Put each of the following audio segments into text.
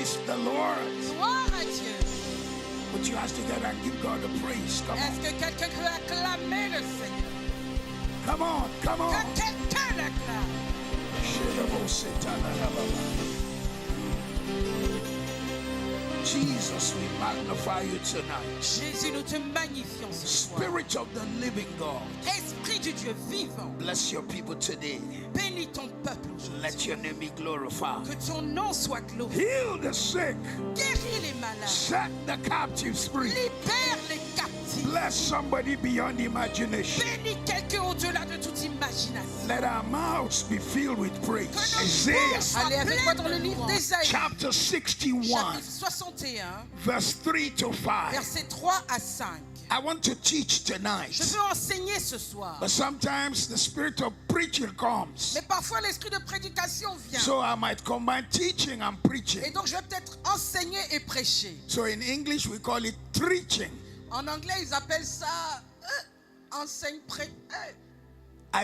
Praise the Lord. Gloire à Dieu. Put your hands together and give God a praise. Come Est-ce on. que quelqu'un peut acclamer le Seigneur? Come on. Come on. Que quelqu'un l'acclame. Jesus, we magnify you tonight. Jésus, nous te magnifions ce soir. Spirit of the living God, Esprit du Dieu vivant, bless your people today. bénis ton peuple aujourd'hui. Let your name be glorified. Que ton nom soit glorifié. Heal the sick. Guéris les malades. Set the captives free. Libère les captifs. Bless somebody beyond imagination. Bénis quelqu'un au-delà de toute imagination. Let our mouths be filled with praise. Que nos Isaiah bouches soient pleines dans le livre d'Ésaïe, chapter 61, chapitre 61, verse 3 to 5. versets 3 à 5. I want to teach Je tonight. veux enseigner ce soir. But sometimes the spirit of preaching comes. Mais parfois l'esprit de prédication vient. So I might combine teaching and Et preaching. donc je vais peut-être enseigner et prêcher. So in English we call it preaching. En anglais, ils appellent ça enseigne prêche.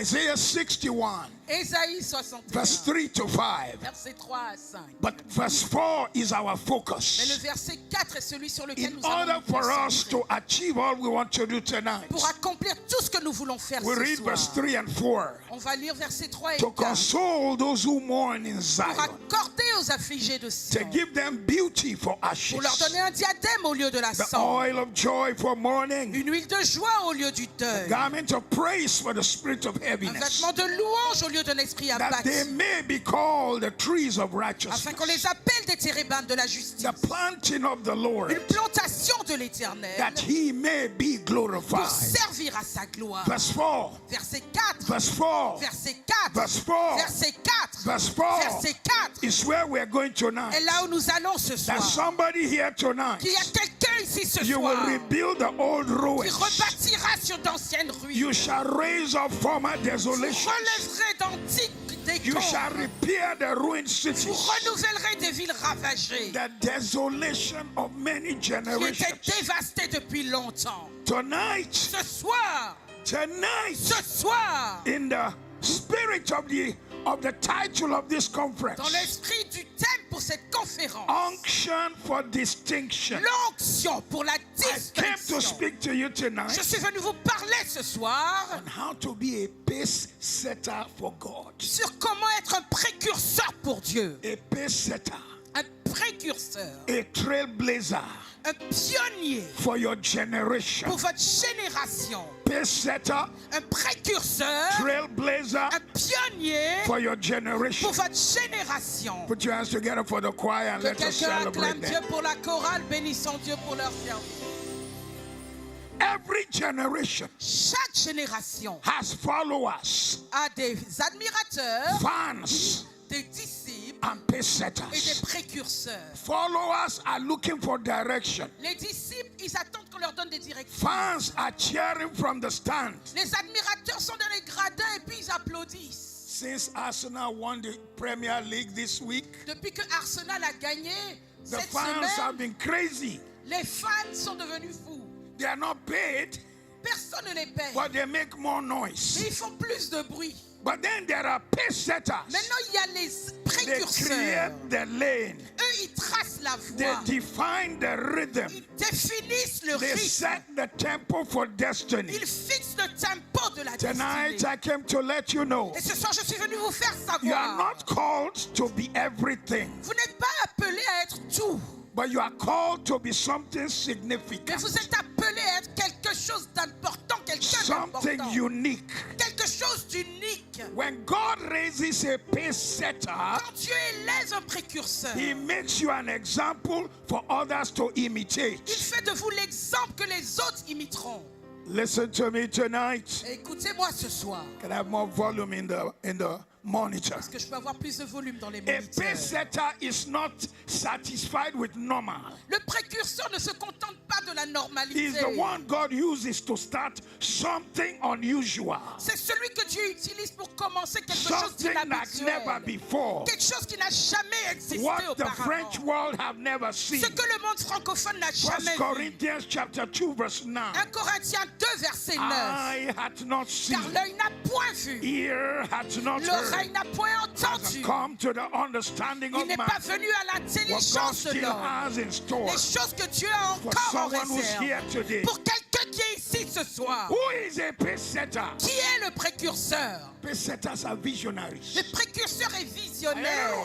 Isaiah 61, Ésaïe 61, verse 3 to 5. verset 3 à 5. But verse 4 is our Mais le focus. verset 4 est celui sur lequel In nous allons order nous for us concentrer. to achieve all we want to do tonight, Pour accomplir tout ce que nous voulons faire we ce read soir. verse 3 and 4. On va lire verset 3 et To 4. console those who mourn in Pour Zion, accorder aux affligés de to Sion. give them beauty for Pour leur ashes, donner un diadème au lieu de la the cendre. oil of joy for mourning, Une huile de joie au lieu du deuil. garment of praise for the spirit of Un heaviness, vêtement de louange au lieu d'un esprit that they abattu. may be called the trees of Afin righteousness, qu'on les appelle des térébintes de la justice. the planting of the Lord, Une plantation de l'Éternel that he may be pour glorified. servir à sa gloire. Verse 4, Verset 4. verse 4, Verset 4. verse 4, Verset 4. verse 4 Verset 4. is where we're going Et tonight. là où nous allons ce That soir. somebody here tonight, Qu'il y a quelqu'un ici ce you will soir rebuild the old qui ruins. rebâtira sur d'anciennes You ruines. shall raise up former Vous desolations. relèverez d'antiques You shall décombres. repair the ruined Vous cities. renouvellerez des villes ravagées The desolation of many qui étaient generations. dévastées depuis longtemps. Tonight, Ce soir, tonight, in the spirit of the title of this dans conference, l'esprit du thème pour cette conférence, unction for distinction. l'onction pour la I came to distinction. speak to you Je tonight suis venu vous parler ce soir on how to be a pace setter for God. sur comment être un précurseur pour Dieu. A pace setter, Un précurseur, a trailblazer un pionnier for your generation. pour votre génération. Pace setter, Un précurseur, trailblazer un pionnier for your generation. pour votre génération. Put your hands together for the choir and Que let us quelqu'un celebrate acclame Dieu them. pour la chorale, bénissons Dieu pour leur service. Every generation Chaque génération has followers, a des admirateurs, fans, des disciples and pace et des setters. précurseurs. Followers are looking for direction. Les disciples, ils attendent qu'on leur donne des directions. Fans are cheering from the stand. Les admirateurs sont dans les gradins et puis ils applaudissent. Since Arsenal won the Premier League this week, Depuis que Arsenal a gagné the cette fans have semaine, been crazy. les fans sont devenus fous. They are not paid, Personne ne les paye. but they make more Mais noise. ils font plus de bruit. But then there are pace setters. Maintenant, il y a les They précurseurs. create the lane. Eux, ils tracent la They voie. define the rhythm. Ils définissent le They rythme. set the tempo for destiny. Ils fixent le tempo de la Tonight destinée. I came to let you know Et ce soir, je suis venu vous faire you are savoir. not called to be everything, Vous n'êtes pas appelé à être tout. but you are called to be something Mais significant, vous êtes appelé à être quelque chose d'important, quelqu'un something d'important. unique. Quelque chose d'unique. When God raises a pace setter, Quand Dieu élève un précurseur, He makes you an example for others to il imitate. fait de vous l'exemple que les autres imiteront. Listen to me tonight. Écoutez-moi ce soir. Can I have more volume in the monitor? Parce que je peux avoir plus de volume dans les A moniteurs. pace setter is not satisfied with normal. Le précurseur ne se contente pas de la normalité. He's the one God uses to start something unusual, C'est celui que Dieu utilise pour commencer quelque chose something like never d'inhabituel. before, Quelque chose qui n'a jamais existé what the auparavant. French world have never seen. Ce que le monde francophone n'a 1 jamais vu. Corinthians chapter 2 verse 9. 1 Corinthiens 2 verset 9. Eye hath not seen, Car l'œil n'a point vu, ear hath not heard, l'oreille n'a point entendu. hasn't come to the understanding Il of n'est man pas venu à what God l'intelligence de still l'homme. has in store Les choses que Dieu a for encore en someone who's here réserve. today. Pour quelqu'un qui est ici ce soir. Who is a pace setter? Qui est le précurseur? Pace setters are visionaries. Le précurseur est visionnaire.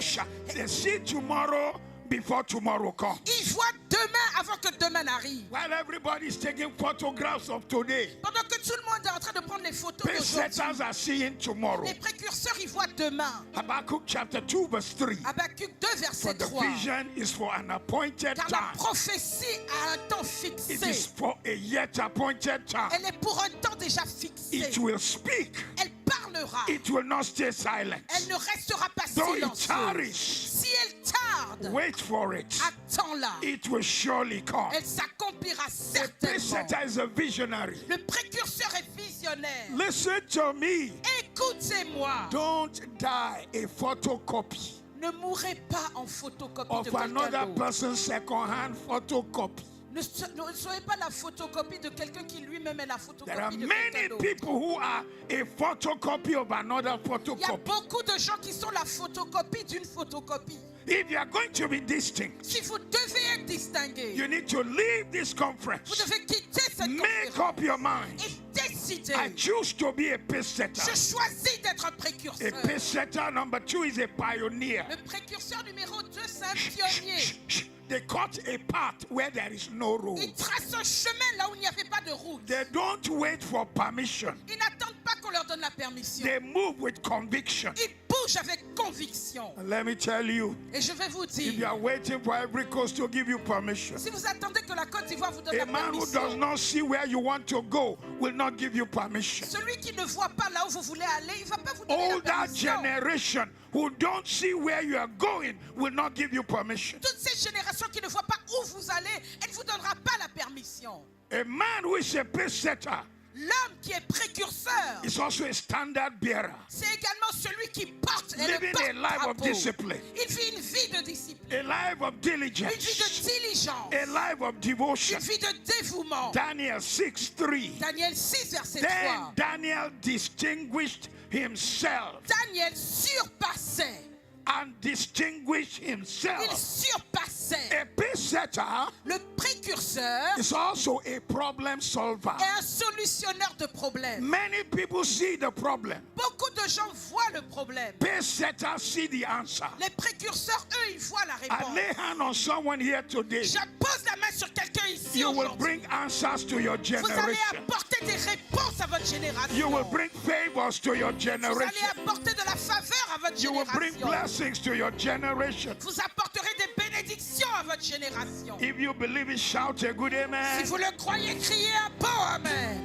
They see tomorrow before tomorrow comes. Il voit demain avant que demain n'arrive. While everybody is taking photographs of today, Pendant que tout le monde est en train de prendre les photos pace d'aujourd'hui, setters are seeing tomorrow. les précurseurs ils voient demain. Habakkuk chapter 2 verse 3. Habakkuk 2 For verset the 3. vision is for an appointed Car la time. prophétie a un temps It is fixé. for a yet appointed time. Elle est pour un temps déjà fixé. It will speak. Elle parlera. It will not stay silent. Elle ne restera pas Though it silencieuse. tarries, Si elle tarde, wait for it. attends-la. It will surely come. Elle s'accomplira A pace certainement. setter is a visionary. Le précurseur est visionnaire. Listen to me. Écoutez-moi. Don't die a photocopy Ne mourrez pas en photocopie de of quelqu'un another d'autre. person's second-hand photocopy. Ne soyez pas la photocopie de quelqu'un qui lui-même est la There are photocopie de many quelqu'un d'autre. people who are a photocopy of another Il y a photocopy. beaucoup de gens qui sont la photocopie d'une photocopie. If you are going to be distinct, Si vous devez être distingué, you need to leave this vous conference. devez quitter cette Make conférence up your mind. et décider. I choose to be a pace setter. Je choisis d'être un précurseur. A pace setter number 2 is a pioneer. Le précurseur numéro 2, c'est un pionnier. They cut a path where there is no road. Il trace un chemin là où il n'y avait pas de route. They don't wait for permission. Ils n'attendent pas qu'on leur donne la permission. They move with conviction. Ils bougent avec conviction. And let me tell you, Et je vais vous if you dire, are waiting for every coast to give you permission, si vous attendez que la Côte d'Ivoire vous donne a la man who does permission, not see where you want to go will not give you permission. celui qui ne voit pas là où vous voulez aller, il ne va pas vous donner la Older permission. generation who don't see where you are going will not give you permission. Toutes ces générations qui ne voient pas où vous allez, elle ne vous donnera pas la permission. A man who is a pace setter L'homme qui est précurseur, is also a standard bearer. c'est également celui qui porte et Living a le life of porte-drapeau. discipline, Il vit une vie de discipline, a life of une vie de diligence, diligence, a life of devotion. une vie de dévouement. Daniel 6:3. Daniel 6, verset Then 3. Daniel distinguished himself Daniel surpassait. and distinguished Il himself. surpassait. A pace setter Le précurseur is also a problem solver. est un solutionneur de problèmes. Many people see the problem. Beaucoup de gens voient le problème. Pace setters see the answer. Les précurseurs, eux, ils voient la I réponse. lay hand on someone here today. Je pose la main sur quelqu'un ici You will aujourd'hui. bring answers to your Vous allez generation. apporter des réponses à votre génération. You will bring favors to your Vous allez generation. apporter de la faveur à votre You will bring génération. blessings to your generation. Vous apporterez des bénédictions à votre génération. If you believe it, shout a good Si amen. vous le croyez, criez un bon amen.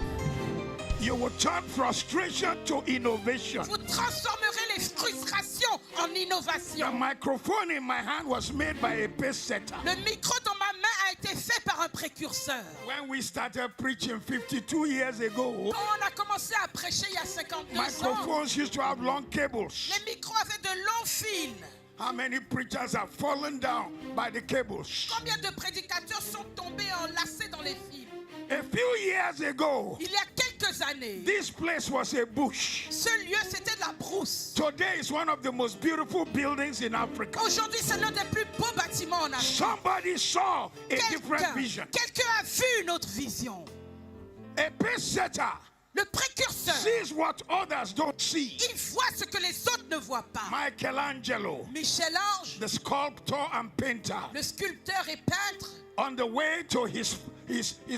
You will turn frustration to innovation. Vous transformerez les frustrations en The innovation. microphone in my hand was made by a pace setter. Le micro dans ma main a été fait par un précurseur. When we started preaching 52 years ago, Quand on a commencé à prêcher il y a 52 ans, microphones used to have long cables. les micros avaient de longs fils. How many preachers have fallen down by the cables? Combien de prédicateurs sont tombés enlacés dans les fils? A few years ago, Il y a quelques années, this place was a bush. ce lieu, c'était de la brousse. Today is one of the most beautiful buildings in Africa. Aujourd'hui, c'est l'un des plus beaux bâtiments en Afrique. Somebody saw a different vision. Quelqu'un a vu une autre vision. A pace setter Le précurseur, sees what others don't see. il voit ce que les autres ne voient pas. Michelangelo, Michel-Ange, the sculptor and painter, le sculpteur et peintre, on the way to his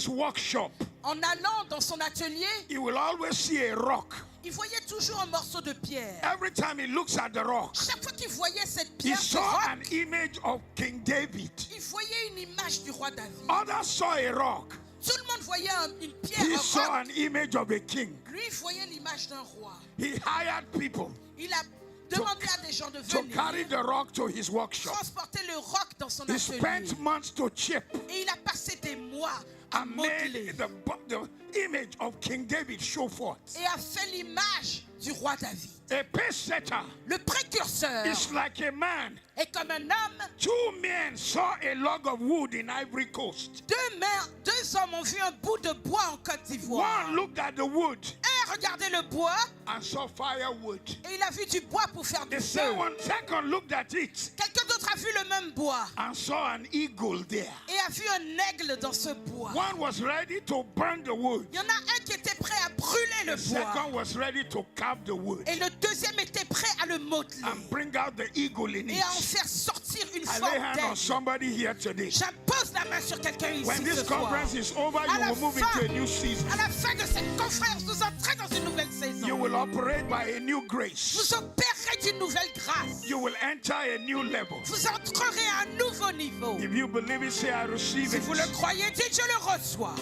workshop, en allant dans son atelier, he will always see a rock. il voyait toujours un morceau de pierre. Every time he looks at the rock, Chaque fois qu'il voyait cette he pierre, ce saw roc, an image of King David. il voyait une image du roi David. Others saw a rock. Tout le monde voyait une pierre, He un saw roc. an image of a king. Lui, il voyait l'image d'un roi. He hired people Il a demandé à des gens de to carry venir the rock to his workshop. transporter le roc dans son He atelier. spent months to chip Et il a passé des mois à and modeler made the image of King David show forth. et a fait l'image du roi David. A pace setter Le précurseur is like a man. est comme un homme. Two men saw a log of wood in Ivory Coast. Deux hommes ont vu un bout de bois en Côte d'Ivoire. One looked at the wood Un a regardé le bois and saw firewood. et il a vu du bois pour faire du The feu. second looked at it Quelqu'un d'autre a vu le même bois and saw an eagle there. et a vu un aigle dans ce bois. One was ready to burn the wood. Il y en a un qui était prêt à brûler le The bois. second was ready to carve the wood Et le deuxième était prêt à le modeler and bring out the eagle in et à en it. faire sortir une I forme lay hand on d'aigle. somebody here today. J'impose la main sur quelqu'un ici When ce this soir. conference is over, À you la will move fin- into a new season. À la fin de cette conférence, nous entrons dans une nouvelle You saison. will operate by a new grace. Vous opérerez d'une nouvelle grâce. You will enter a new level. Vous entrerez à un nouveau niveau. If you believe it, say, I receive Si it. vous le croyez, dites je le reçois.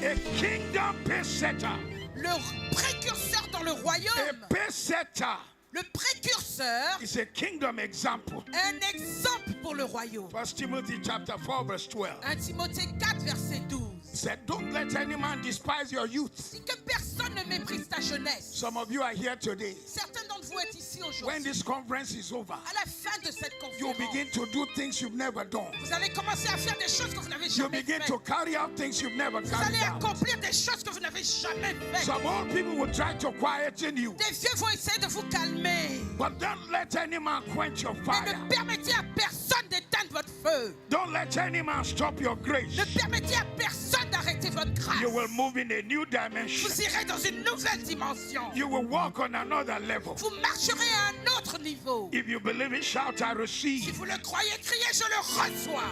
A kingdom pace setter. Le précurseur dans le A royaume, pace setter le précurseur, is a kingdom example. un exemple pour le royaume. 1 Timothy chapter 4 verse 12. 1 Timothée 4, verset 12. He said, don't let any man despise your youth. Si que personne ne méprise ta jeunesse. Some of you are here today. Certains d'entre vous êtes ici When aujourd'hui. this conference is over, À la fin de cette you conférence, begin to do things you've never done. vous allez commencer à faire des choses que vous n'avez You jamais begin faites. to carry out things you've never Vous carried allez out. accomplir des choses que vous n'avez jamais faites. Some old people will try to quieten you, Des vieux vont essayer de vous calmer. but don't let any man quench your Mais fire. ne permettez à personne d'éteindre votre feu. Don't let any man stop your grace. Ne permettez à personne d'arrêter votre grâce. You will move in a new dimension. Vous irez dans une nouvelle dimension. You will walk on another level. Vous marcherez à un autre niveau. If you believe it, shout, I Si receive. vous le croyez, criez, je le reçois.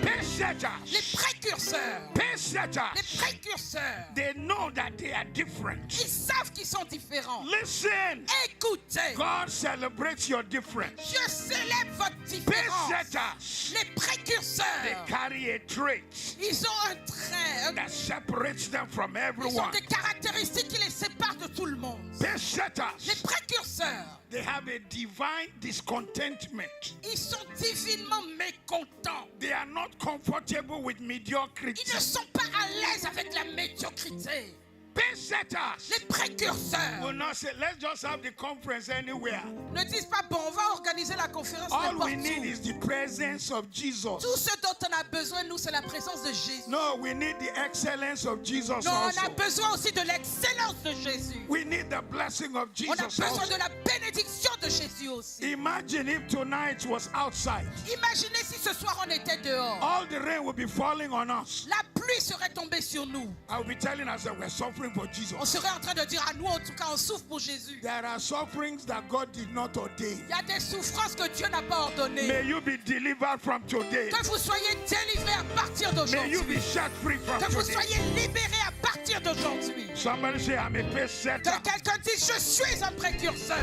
Pace setters. Les précurseurs. Pace Les setters. précurseurs. They know that they are different. Ils savent qu'ils sont différents. Listen. Écoutez. God celebrates your difference. Dieu célèbre votre Pace différence. setters. Les précurseurs. They carry a trait Ils ont un trait. that separates them from Ils ont everyone. des caractéristiques qui les séparent de tout le monde. Pace Les setters. précurseurs. They have a divine discontentment. Ils sont divinement mécontents. They are not comfortable with mediocrity. Ils ne sont pas à l'aise avec la médiocrité. Pace setters Les précurseurs will not say, let's just have the conference anywhere. ne disent pas, bon, on va organiser la conférence All n'importe we need où. is the presence of Jesus. Tout ce dont on a besoin, nous, c'est la présence de Jésus. No, we need the excellence of Jesus Non, on a also. besoin aussi de l'excellence de Jésus. We need the blessing of On a Jesus besoin also. de la bénédiction de Jésus aussi. Imagine if tonight was outside. Imaginez si ce soir on était dehors. All the rain would be falling on us. La pluie serait tombée sur nous. I will be telling us that we're suffering for Jesus. On serait en train de dire à nous, en tout cas, on souffre pour Jésus. There are sufferings that God did not ordain. Il y a des souffrances que Dieu n'a pas ordonnées. May you be delivered from today. Que vous soyez délivrés à partir May you be d'aujourd'hui. set free from Que vous today. soyez libérés à partir d'aujourd'hui. Somebody say, I'm a pace setter. Que quelqu'un dise, je suis un précurseur.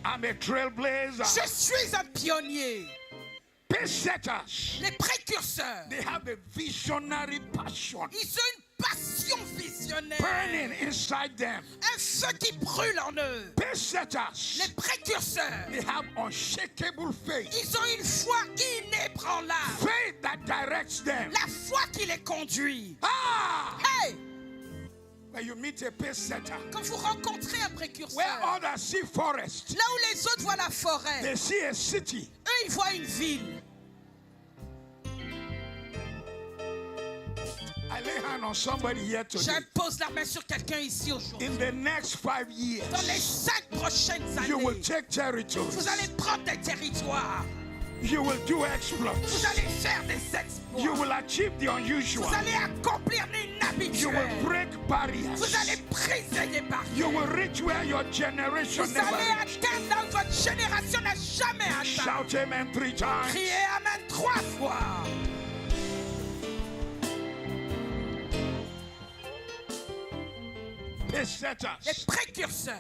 I'm a trailblazer. Je suis un pionnier. Pace setters. Les précurseurs, They have a visionary passion ils ont une passion visionnaire. burning inside them. Un feu qui brûle en eux. Pace setters. Les précurseurs, They have unshakable faith. ils ont une foi inébranlable. Faith that directs them. La foi qui les conduit. Ah! Hey, When you meet a pace setter, quand vous rencontrez un where précurseur, others see forest, là où les autres voient la forêt, they see a city. eux, ils voient une ville. I lay hand on somebody here today. J'impose la main sur quelqu'un ici aujourd'hui. In the next 5 Dans les years, 5 prochaines you will années, take territories. vous allez prendre des territoires. You will do Vous exploits. allez faire des exploits. You will achieve the unusual. Vous allez accomplir You will l'inhabituel. break barriers. Vous allez briser des barrières. You will reach where your generation Vous never allez reached. atteindre là où votre génération n'a jamais atteint. Shout amen 3 times. Criez Amen 3 fois. Pace setters. Les précurseurs.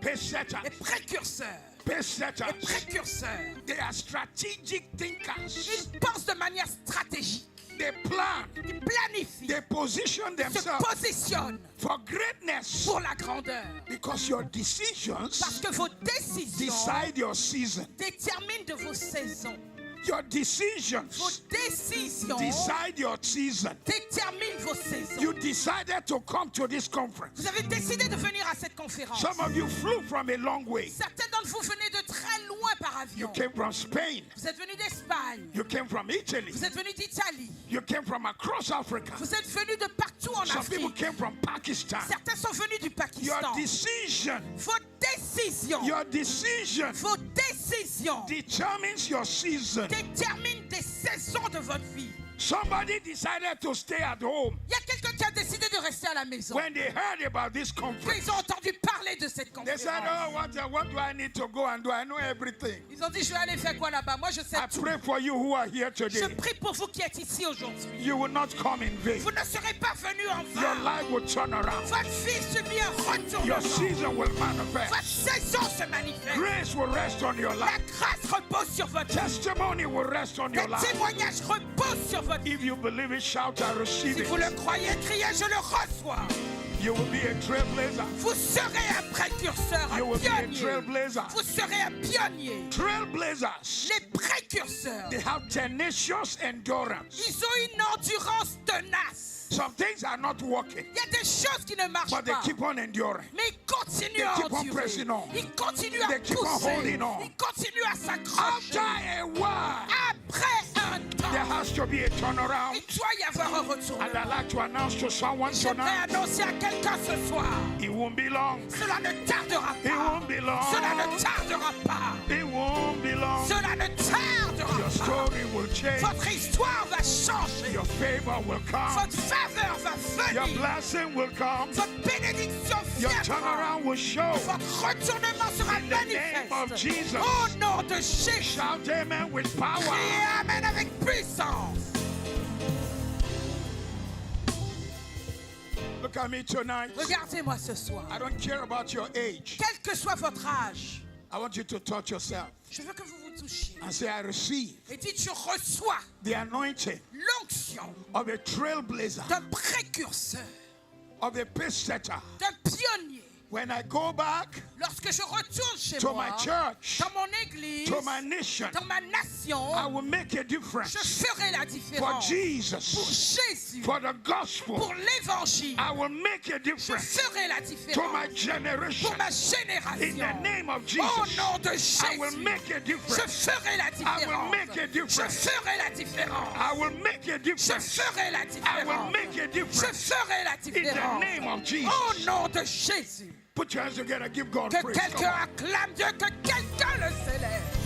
Pace Les setters. précurseurs. Pace Les setters. précurseurs. They are strategic thinkers. Ils pensent de manière stratégique. They plan. Ils planifient. They position Se themselves positionnent for greatness. pour la grandeur. Because your decisions Parce que vos décisions decide your season. déterminent de vos saisons. Your Vos decisions décisions decide your season. déterminent vos saisons. You decided to come to this conference. Vous avez décidé de venir à cette conférence. Some of you flew from a long way. Certains d'entre vous venez de très très loin par You avion. came from Spain. Vous êtes venu d'Espagne. You came from Italy. Vous êtes venu d'Italie. You came from across Africa. Vous êtes venu de partout en Some people Afrique. came from Pakistan. Certains sont venus du Your Pakistan. decision, Vos décisions, your decision vos décisions determines your season. déterminent des saisons de votre vie. Somebody decided to stay at home Il y a quelqu'un qui a décidé de rester à la maison. when they heard about this conference. Ils ont entendu parler de cette They said, conférence. oh, what do I need to go and do? I know everything. Ils ont dit, je vais aller faire quoi là-bas? Moi, je sais I tout. pray for you who are here Je today. prie pour vous qui êtes ici aujourd'hui. You will not come in vain. Vous ne serez pas venus en Your vain. life will turn around. Votre vie subit un Your retournement. season will Votre manifest. saison se manifeste. Grace will rest on your La life. grâce repose sur votre vie. Testimony will rest on your Les life. témoignages reposent sur votre vie. If you believe it, shout, I receive Si vous le it. croyez, criez, je le reçois. You will be a trailblazer. Vous serez un précurseur, You un will be a pionnier. trailblazer. Vous serez un pionnier. Trailblazers, Les précurseurs, they have tenacious endurance. ils ont une endurance tenace. Some things are not working, Il y a des choses qui ne marchent but they pas. keep on enduring. Mais ils continuent They à keep on endurer. pressing on. Ils continuent à They keep on pousser. holding on. Ils continuent à s'accrocher. After a while, Après un there temps, has to be a turnaround. il doit y avoir un And retournement. I'd like to announce to someone J'aimerais tonight, annoncer à quelqu'un ce soir. it won't be long. Cela ne tardera It pas. won't be long. Cela ne tardera pas. It won't be long. Cela ne tardera Your pas. story will change. Votre histoire va changer. Your favor will come. Votre faveur va Your venir. blessing will come. Votre bénédiction Your viendra. turnaround will show. Votre retournement sera In the name of manifeste. Jesus. Au nom de Jésus. Shout amen with power. Criez Amen avec puissance. Look at me tonight. Regardez-moi ce soir. I don't care about your age. Quel que soit votre âge, I want you to touch yourself je veux que vous vous touchiez. and say, I receive Et dites, je reçois the anointing l'onction of a trailblazer, d'un précurseur, of a pace setter. d'un pionnier. When I go back Lorsque je retourne chez to moi, my church, dans mon église, to my nation, dans ma nation, I will make a je difference ferai la for différence. Pour Jesus, Jésus, for the gospel. pour l'évangile, I will make a je difference ferai la to différence. my generation. Pour ma In génération, the name of au Jesus, nom de I will Jésus, make a je difference. ferai la I will make a différence. Je difference. ferai la différence. I will make a Je difference. ferai la I will différence. make a Je difference. ferai la In the différence. name of Au Jesus. nom de Jésus. Put your hands together. Give God Que praise. Come quelqu'un on. acclame Dieu, que quelqu'un le célèbre.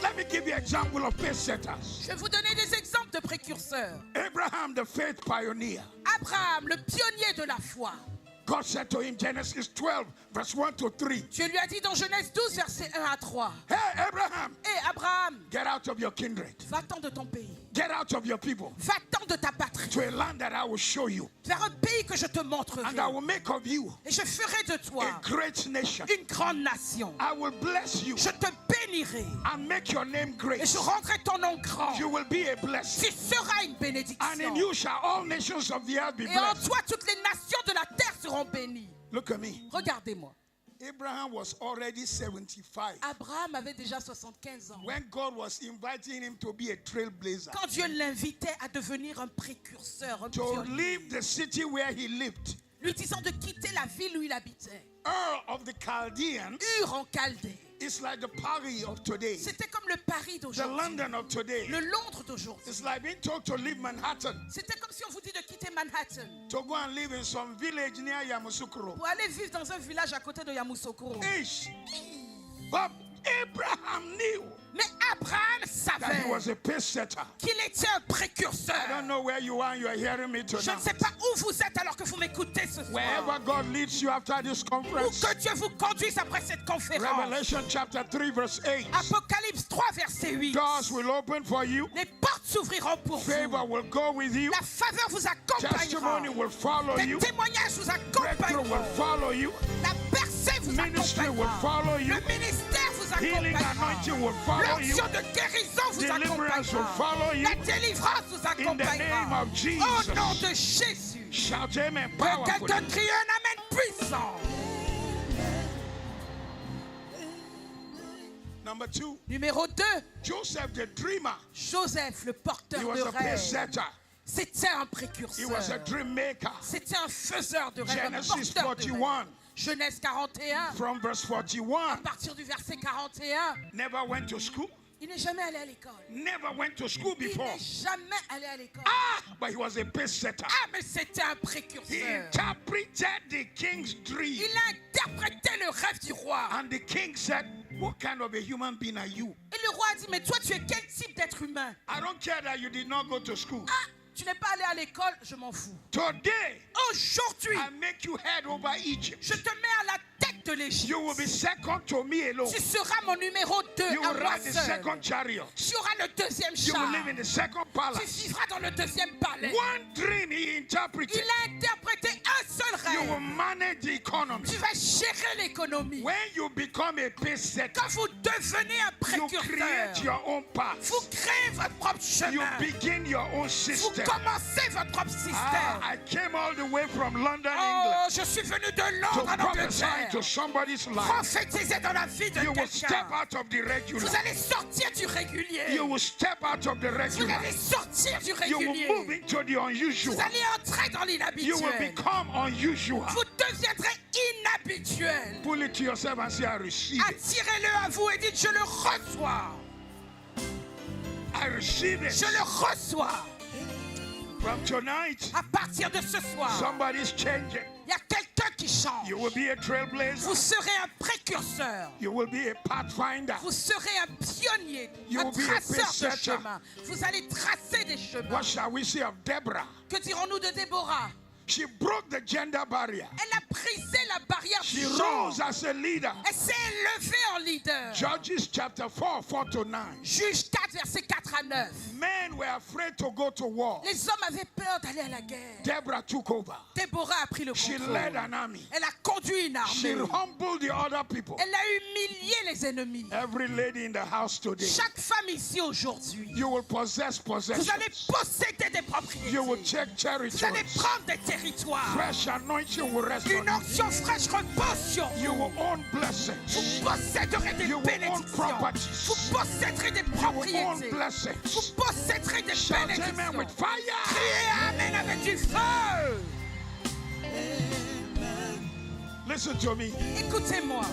Let me give you an example of pace setters. Je vais vous donner des exemples de précurseurs. Abraham, the faith pioneer. Abraham, le pionnier de la foi. God said to him, Genesis 12, verse 1 to 3. Dieu lui a dit dans Genèse 12, versets 1 à 3. Hey, Abraham, Hé Abraham, get out of your kindred. va-t'en de ton pays. Get out of your people Va-t'en de ta patrie. to a land that I will show you. Vers un pays que je te montrerai. And I will make of you Et je ferai de toi a great nation. une grande nation. I will bless you Je te bénirai. and make your name Et great. je rendrai ton nom grand. You will be a blessing. Tu seras une And in bénédiction. you shall all nations of the earth be Et en blessed. toi, toutes les nations de la terre seront bénies. Look at me. Regardez-moi. Abraham was already 75 Abraham avait déjà 75 ans. when God was inviting him to be a trailblazer, Quand Dieu l'invitait à devenir un précurseur, un to pionnier, leave the city where he lived, lui disant de quitter la ville où il habitait. Ur of the Chaldeans. Ur en Chaldée. It's like the Paris of today, C'était comme le Paris the d'aujourd'hui. London of today. Le Londres d'aujourd'hui. It's like being told to leave Manhattan, C'était comme si on vous dit de quitter Manhattan to go and live in some village near Yamoussoukro. pour aller vivre dans un village à côté de Yamoussoukro. Ish. But Abraham knew Mais Abraham that savait he was a pace setter. qu'il était un I précurseur. don't know where you are and you are hearing me Je ne tonight. sais pas où vous êtes alors que vous m'écoutez ce soir. Wherever God leads you after this Où conference, que Dieu vous conduise après cette conférence. Revelation chapter 3 verse 8, Apocalypse 3, verset 8. doors will open for you, Les portes s'ouvriront pour vous. favor will go with you, La faveur vous accompagnera. testimony will follow Les you, témoignages vous breakthrough will accompagneront. follow you, La percée vous ministry will accompagnera. follow you, Le ministère vous healing accompagnera. anointing will follow you, L'onction de guérison vous deliverance will accompagnera. follow you. La délivrance vous In the name accompagnera. of Jesus. Au nom de Jésus. Shout amen Que powerfully. quelqu'un crie un amen puissant. Number 2, Numéro 2. Joseph the dreamer. Joseph, le porteur He de was a pace rêves. setter. C'était un He was a précurseur. dream maker. C'était un faiseur de rêves, un Genesis porteur de rêves. 41. Genèse 41, from verse à 41. partir du verset 41. Never went to school. Il n'est jamais allé à l'école. Never went to school Il before. n'est jamais allé à l'école. But he was a pace setter. Ah, mais c'était un He précurseur. interpreted the king's dream. Il a interprété le rêve du roi. And the king said, what kind of a human being are you? Et le roi a dit, mais toi, tu es quel type d'être humain? I don't care that you did not go to school. Ah, tu n'es pas allé à l'école, je m'en fous. Today, Aujourd'hui, I make you head over Egypt. je te mets à la tête de l'Égypte. You will be second to me alone. Tu seras mon numéro 2 You à will moi ride the seul. second chariot. Tu auras le deuxième You char. will live in the second Tu palace. vivras dans le deuxième palais. One dream he interpreted. Il a interprété un seul You will rêve. manage the economy. Tu vas gérer l'économie. When you become a pace setter, Quand vous devenez un you create précurseur, your own path. vous créez votre propre You chemin. begin your own Vous system. commencez votre propre système. I came all the way from London, Oh, England, je suis venu de to Londres en prophesy Angleterre. to somebody's life. Prophétiser dans la vie de You will step quelqu'un. out of the regular. Vous allez sortir du régulier. You will step out of the Vous regular. allez sortir du You will move régulier. into the Vous unusual. allez entrer dans You will l'inhabituel. become unusual. Vous deviendrez inhabituel. Pull it to yourself and say, I receive it. Attirez-le à vous et dites, je le reçois. I receive it. Je le reçois. From tonight, À partir de ce soir, somebody's changing. il y a quelqu'un qui change. You will be a trailblazer. Vous serez un précurseur. You will be a pathfinder. Vous serez un pionnier, You un will be a traceur de pace-setter. chemin. Vous allez tracer des chemins. What shall we say of Deborah? Que dirons-nous de Déborah? She broke the gender barrier. Elle a brisé la barrière She du genre. rose as a leader. Elle s'est élevée en leader. Judges chapter 4, 4 to 9. Juge 4, versets 4 à 9. Men were afraid to go to war. Les hommes avaient peur d'aller à la guerre. Deborah took over. Déborah a pris le She contrôle. led an army. Elle a conduit une She armée. humbled the other people. Elle a humilié les ennemis. Every lady in the house today, Chaque femme ici aujourd'hui, you will possess vous allez possessions. posséder des propriétés. You will check Vous allez territories. prendre des territoires. Fresh anointing will rest Une on onction fraîche repose sur you. You vous. will own blessings. Vous posséderez des You will own bénédictions. properties. Vous posséderez des You will own propriétés. Vous blessings. posséderez des Shout amen bénédictions. with fire. Criez amen avec du feu. Listen to me. Écoutez-moi.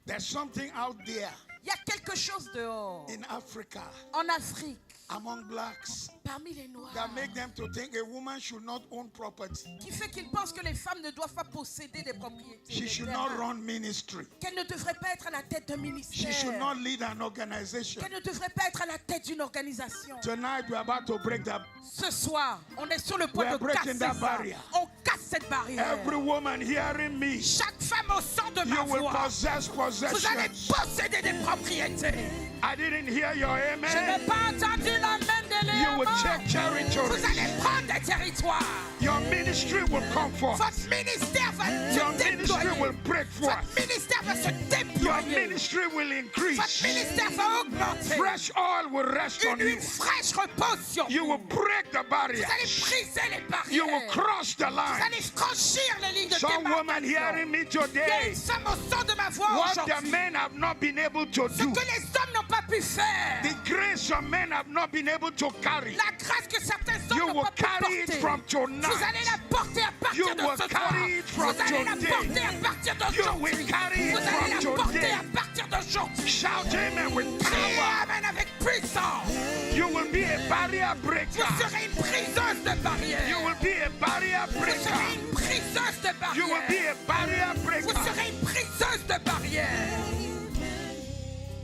There's something out there Il y a quelque chose dehors, in Africa en Afrique, among blacks parmi les Noirs, that make them to think a woman should not own property. qui fait qu'ils pensent que les femmes ne doivent pas posséder des propriétés, She des should not terrains, run ministry. qu'elles ne devraient pas être à la tête d'un She ministère, should not lead an organization. qu'elles ne devraient pas être à la tête d'une organisation. Tonight we're about to break that. Ce soir, on est sur le point We are de breaking casser that ça. barrier. On casse cette barrière. Every woman hearing me, Chaque femme au son de ma you will voix, possess vous allez possessions. posséder des propriétés. I didn't hear your Je n'ai amen. pas entendu l'amen de You will Léa. check territories. Vous allez prendre des territoires. Your ministry will come forth. Votre ministère va Your se ministry déployer. will break forth. Votre ministère va se Your déployer. ministry will Votre increase. ministère va augmenter. Fresh oil will rest on Une you. huile fraîche repose sur You vous. will break the Vous barriers. allez briser les You will barrières. cross the Vous line. allez franchir les lignes de Some woman démarcation. hearing me Il y a today, une femme au son de ma voix what the aujourd'hui. men have not been able to Ce do, que les hommes n'ont pas pu faire. the grace some men have not been able to carry, La grâce que certains you hommes n'ont will pas pu carry it porter. from Vous allez tonight. la porter à partir You de will ce soir. carry it from Vous allez la today. porter à partir You d'aujourd'hui. will carry it Vous allez la from porter today. à partir d'aujourd'hui. Shout amen with Criez power. amen avec puissance. You will be a barrier Vous breaker. serez une briseuse de barrières. You will be a barrier Vous serez breaker. une briseuse de You will be barrières. a barrier Vous breaker. serez une briseuse de barrières.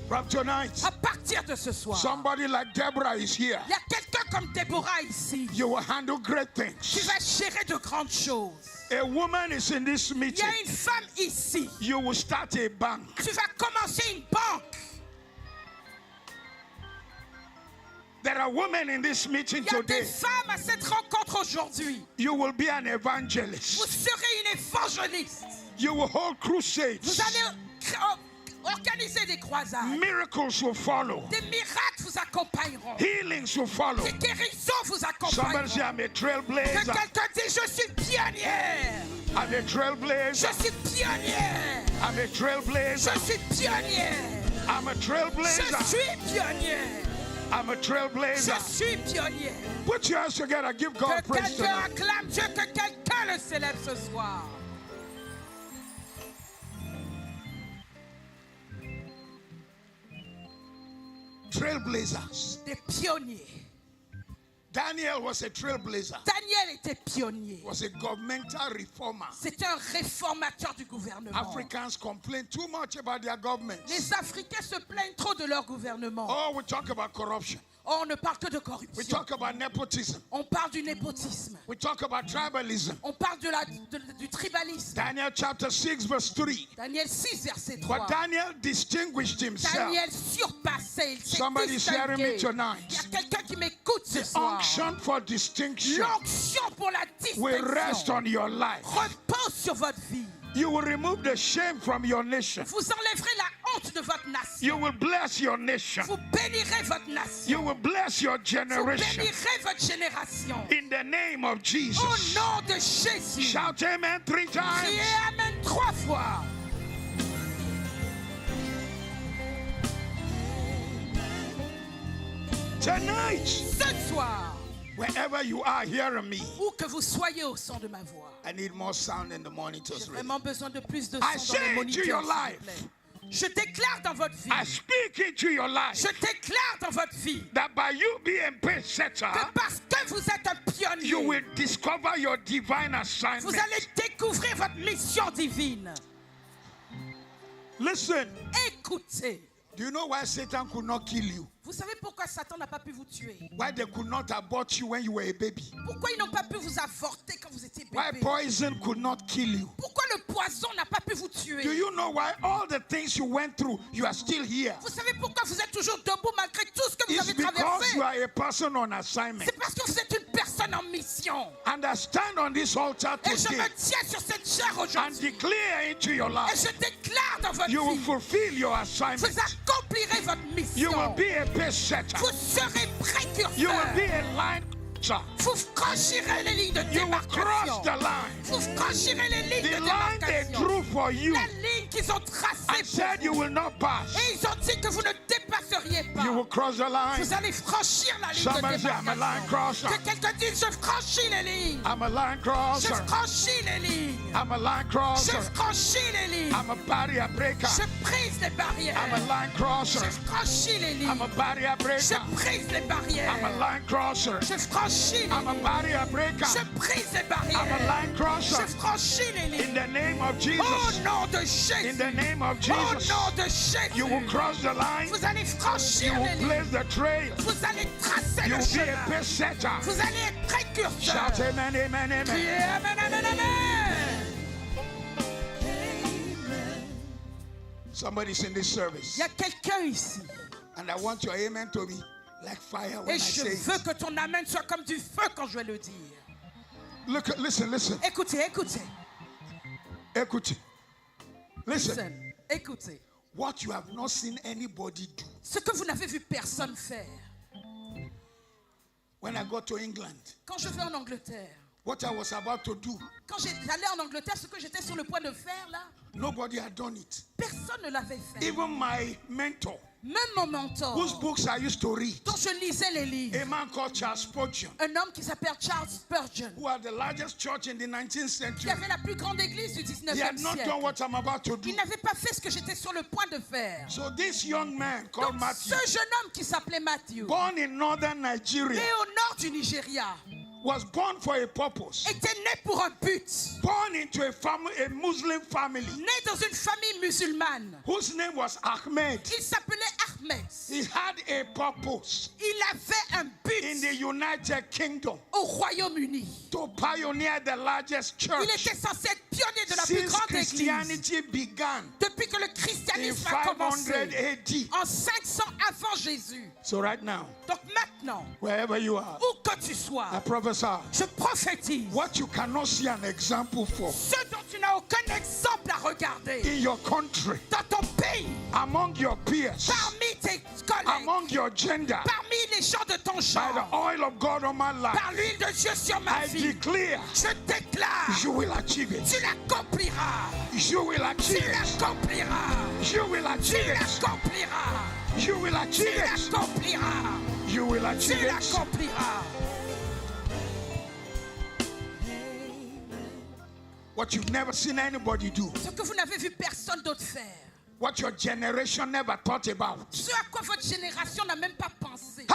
From tonight, À partir de ce soir, somebody like Deborah is here. il y a quelqu'un comme Déborah ici You will handle great qui things. va gérer de grandes choses. A woman is in this Il y meeting. a une femme ici. You will start a bank. Tu vas commencer une banque. There are women in this meeting Il y a des today. femmes à cette rencontre aujourd'hui. You will be an Vous evangelist. serez une évangéliste. You will hold Vous crusades. allez organiser des croisades. Miracles will follow. Des miracles vous accompagneront. Healings will follow. Des guérisons vous Somebody say, accompagneront. I'm a Que trailblazer. quelqu'un dise, je suis pionnière. I'm a Je trailblazer. suis pionnière. I'm a trailblazer. Je suis pionnière. I'm a Je trailblazer. suis pionnière. I'm a Je trailblazer. suis pionnière. Put your hands together. Give God Que praise quelqu'un tonight. acclame Dieu, que quelqu'un le célèbre ce soir. trailblazers. des pionniers. Daniel was a trailblazer. Daniel était pionnier. Was a governmental reformer. C'était un réformateur du gouvernement. Africans complain too much about their government. Les Africains se plaignent trop de leur gouvernement. Oh, we talk about corruption. Oh, on ne parle que de We corruption. talk about nepotism. On parle du népotisme. We talk about tribalism. On parle du tribalisme. Daniel chapter 6 verse 3. Daniel 6, verset 3. But Daniel distinguished himself. Daniel surpassait, il s'est Somebody's hearing me distingué. tonight. Il y a quelqu'un qui m'écoute ce soir. Unction for distinction L'onction pour la will rest distinction on your life. repose sur votre vie. You will remove the shame from your nation. Vous enlèverez la honte de votre nation. You will bless your nation. Vous bénirez votre nation. You will bless your Vous generation. bénirez votre génération. In the name of Au Jesus. nom de Jésus. Shout amen 3 times. Criez Amen 3 fois. Tonight, Ce soir, wherever you are hearing me, où que vous soyez au son de ma voix, I need more sound in the monitors. j'ai Really. vraiment besoin de plus de I son dans les say into your moniteurs, s'il vous life. plaît. Je déclare dans votre vie, I speak into your life je déclare dans votre vie that by you being pace setter, que parce que vous êtes un pionnier, you will discover your divine vous assignment. allez découvrir votre mission divine. Listen, Écoutez. do you know why Satan could not kill you? Vous savez pourquoi Satan n'a pas pu vous tuer? Why they could not abort you when you were a baby? Pourquoi ils n'ont pas pu vous avorter quand vous étiez Why bébé? poison could not kill you? Pourquoi le poison n'a pas pu vous tuer? Do you know why all the things you went through, you are still here? Vous savez pourquoi vous êtes toujours debout malgré tout ce que vous It's avez because traversé? you are a person on assignment. C'est parce que vous êtes une personne en mission. And I stand on this altar Et je today me tiens sur cette chair and aujourd'hui. declare into your Et life, je déclare dans votre you will vie, fulfill your vous assignment. accomplirez votre You will mission. be a pace setter. Vous serez You will be précurseur. a line crosser. Vous franchirez les lignes de You will cross démarcation. the line. Vous franchirez les lignes The de line they démarcation. drew for you La ligne qu'ils ont tracée and said you pour vous. will not pass. Et ils ont dit que vous ne dépasseriez pas. You will cross the line. Vous allez franchir la ligne Somebody de say, I'm a line crosser. démarcation. Que quelqu'un dise, je franchis les lignes. I'm a line Je crosser. franchis les lignes. I'm a line Je crosser. franchis les lignes. I'm a barrier breaker. Je brise les barrières. I'm a line crosser. Je franchis les lignes. I'm a barrier Je breaker. brise les barrières. I'm a line crosser. Je franchis les I'm a lignes. barrier breaker. Je brise les I'm a barrières. line crosser. Je franchis les In lignes. the name of Au Jesus. nom de In Jésus. the name of Au Jesus. nom de Jésus. You will cross the line. Vous allez You franchir les will lignes. place the trail. Vous allez tracer You le will be a chemin. pace setter. Vous allez être précurseur. Shout amen, amen, amen. Criez amen, amen, amen. Somebody's in this Il service. y a quelqu'un ici. And I want your amen to be like fire when I Et je say veux it. que ton amen soit comme du feu quand je vais le dire. Look, listen, listen. Écoutez, écoutez. Écoutez. Listen. Listen, écoutez. What you have not seen anybody do. Ce que vous n'avez vu personne faire. When I got to England, Quand je vais en Angleterre, what I was about to do, quand j'allais en Angleterre, ce que j'étais sur le point de faire là, nobody had done it. personne ne l'avait fait. Even my mentor, Même mon mentor, whose books I used to read, dont je lisais les livres, a man called Charles Spurgeon, un homme qui s'appelle Charles Spurgeon, who had the largest church in the 19th qui century. avait la plus grande église du He 19e had not done siècle. what I'm about to do. Il n'avait pas fait ce que j'étais sur le point de faire. So this young man called Donc, Matthew, ce jeune homme qui s'appelait Matthew, born in northern né Nigeria, au nord du Nigeria, was born for a purpose. était né pour un but. Born into a Muslim family Né dans une famille musulmane. whose name was Ahmed. Il s'appelait Ahmed. He had a purpose Il avait un in but the United Kingdom au Royaume-uni. to pioneer the largest Il church était censé être pionnier de la plus since grande église. Christianity began Depuis que le in christianisme a 500 commencé. AD. En 500 avant Jésus. So right now, Donc maintenant, wherever you are, où que tu I sois, prophesy je prophétise. what you cannot see an example for Ce dont tu n'as aucun exemple à regarder. in your country, Dans ton pays, among your peers, parmi tes collègues, among your gender, parmi les gens de ton by the genre, oil of God on my life, par l'huile de Dieu sur ma I vie, declare je déclare, you will achieve it. tu l'accompliras. You will Tu achieve it. l'accompliras. You will Tu achieve it. l'accompliras. You will Tu achieve it. l'accompliras. You will Tu achieve it. l'accompliras. What you've never seen anybody do. Ce que vous n'avez vu personne d'autre faire. What your generation never thought about. Ce à quoi votre génération n'a même pas pensé.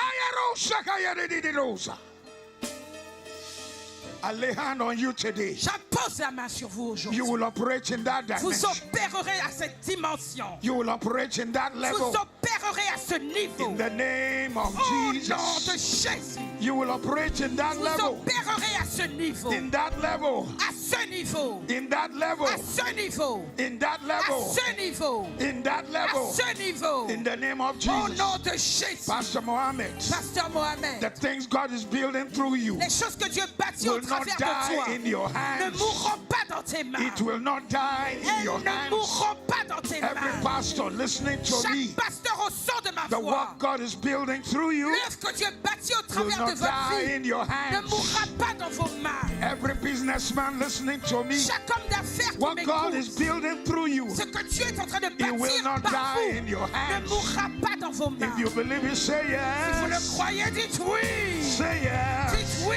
I lay hand on you today. J'impose la main sur vous aujourd'hui. You will operate in that Vous dimension. opérerez à cette dimension. You will operate in that Vous level. opérerez à ce niveau. In the name of Au nom de Jesus. Jésus. You will operate in that Vous level. opérerez à ce niveau. In that level. À ce niveau. In that level. À ce niveau. In that À level. ce niveau. In that À level. ce niveau. In the name of Au Jesus. nom de Jésus. Pastor Mohammed, Pasteur Mohamed. the things God is building through you Les choses que Dieu bâtit au will not travers de toi die in your ne hands. mourront pas dans tes mains. It will not die in Elles your ne hands. mourront pas dans tes Every mains. pastor listening to Chaque me, pasteur au son de ma the voix, work God is building through you l'œuvre que Dieu bâtit au will travers de not votre die vie in your ne hands. mourra pas dans vos mains. Every businessman listening to me, Chaque homme d'affaires qui what God is m'écoute, building through you, ce que Dieu est en train de it will bâtir not par die vous in your ne hands. mourra pas dans vos mains. If you believe it, say Si vous le yes. croyez, dites oui. Say yes. Dites oui.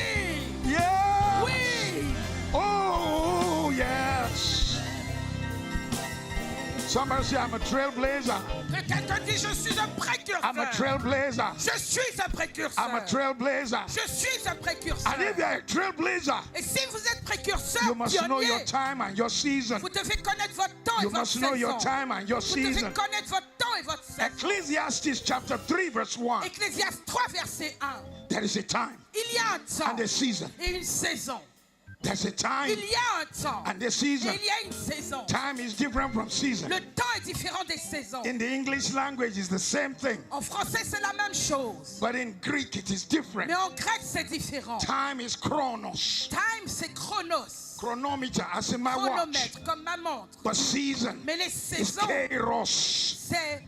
Yes. Oui. Oh, yes. Somebody say, I'm a trailblazer. Que quelqu'un dit, je suis un I'm a précurseur. trailblazer. Je suis un I'm a précurseur. trailblazer. Je suis un And if précurseur. you're a trailblazer, Et si vous êtes précurseur, you must know your pionnier, time and your season. vous devez connaître votre temps et You votre must know your saison. time and your Vous devez season. connaître votre temps et votre saison. Ecclesiastes chapter 3 verse 1. Ecclésiaste 3, verset 1. There is a time Il y a un temps and a season. et une saison. There's a time Il y a un temps and a et season. il y a une saison. Time is different from season. Le temps est différent des saisons. In the English language, it's the same thing. En français, c'est la même chose. But in Greek, it is different. Mais en grec, c'est différent. Time is chronos. Time, c'est chronos. Chronometer, as in my watch. Chronomètre, comme ma montre. But season Mais les is saisons, kairos. c'est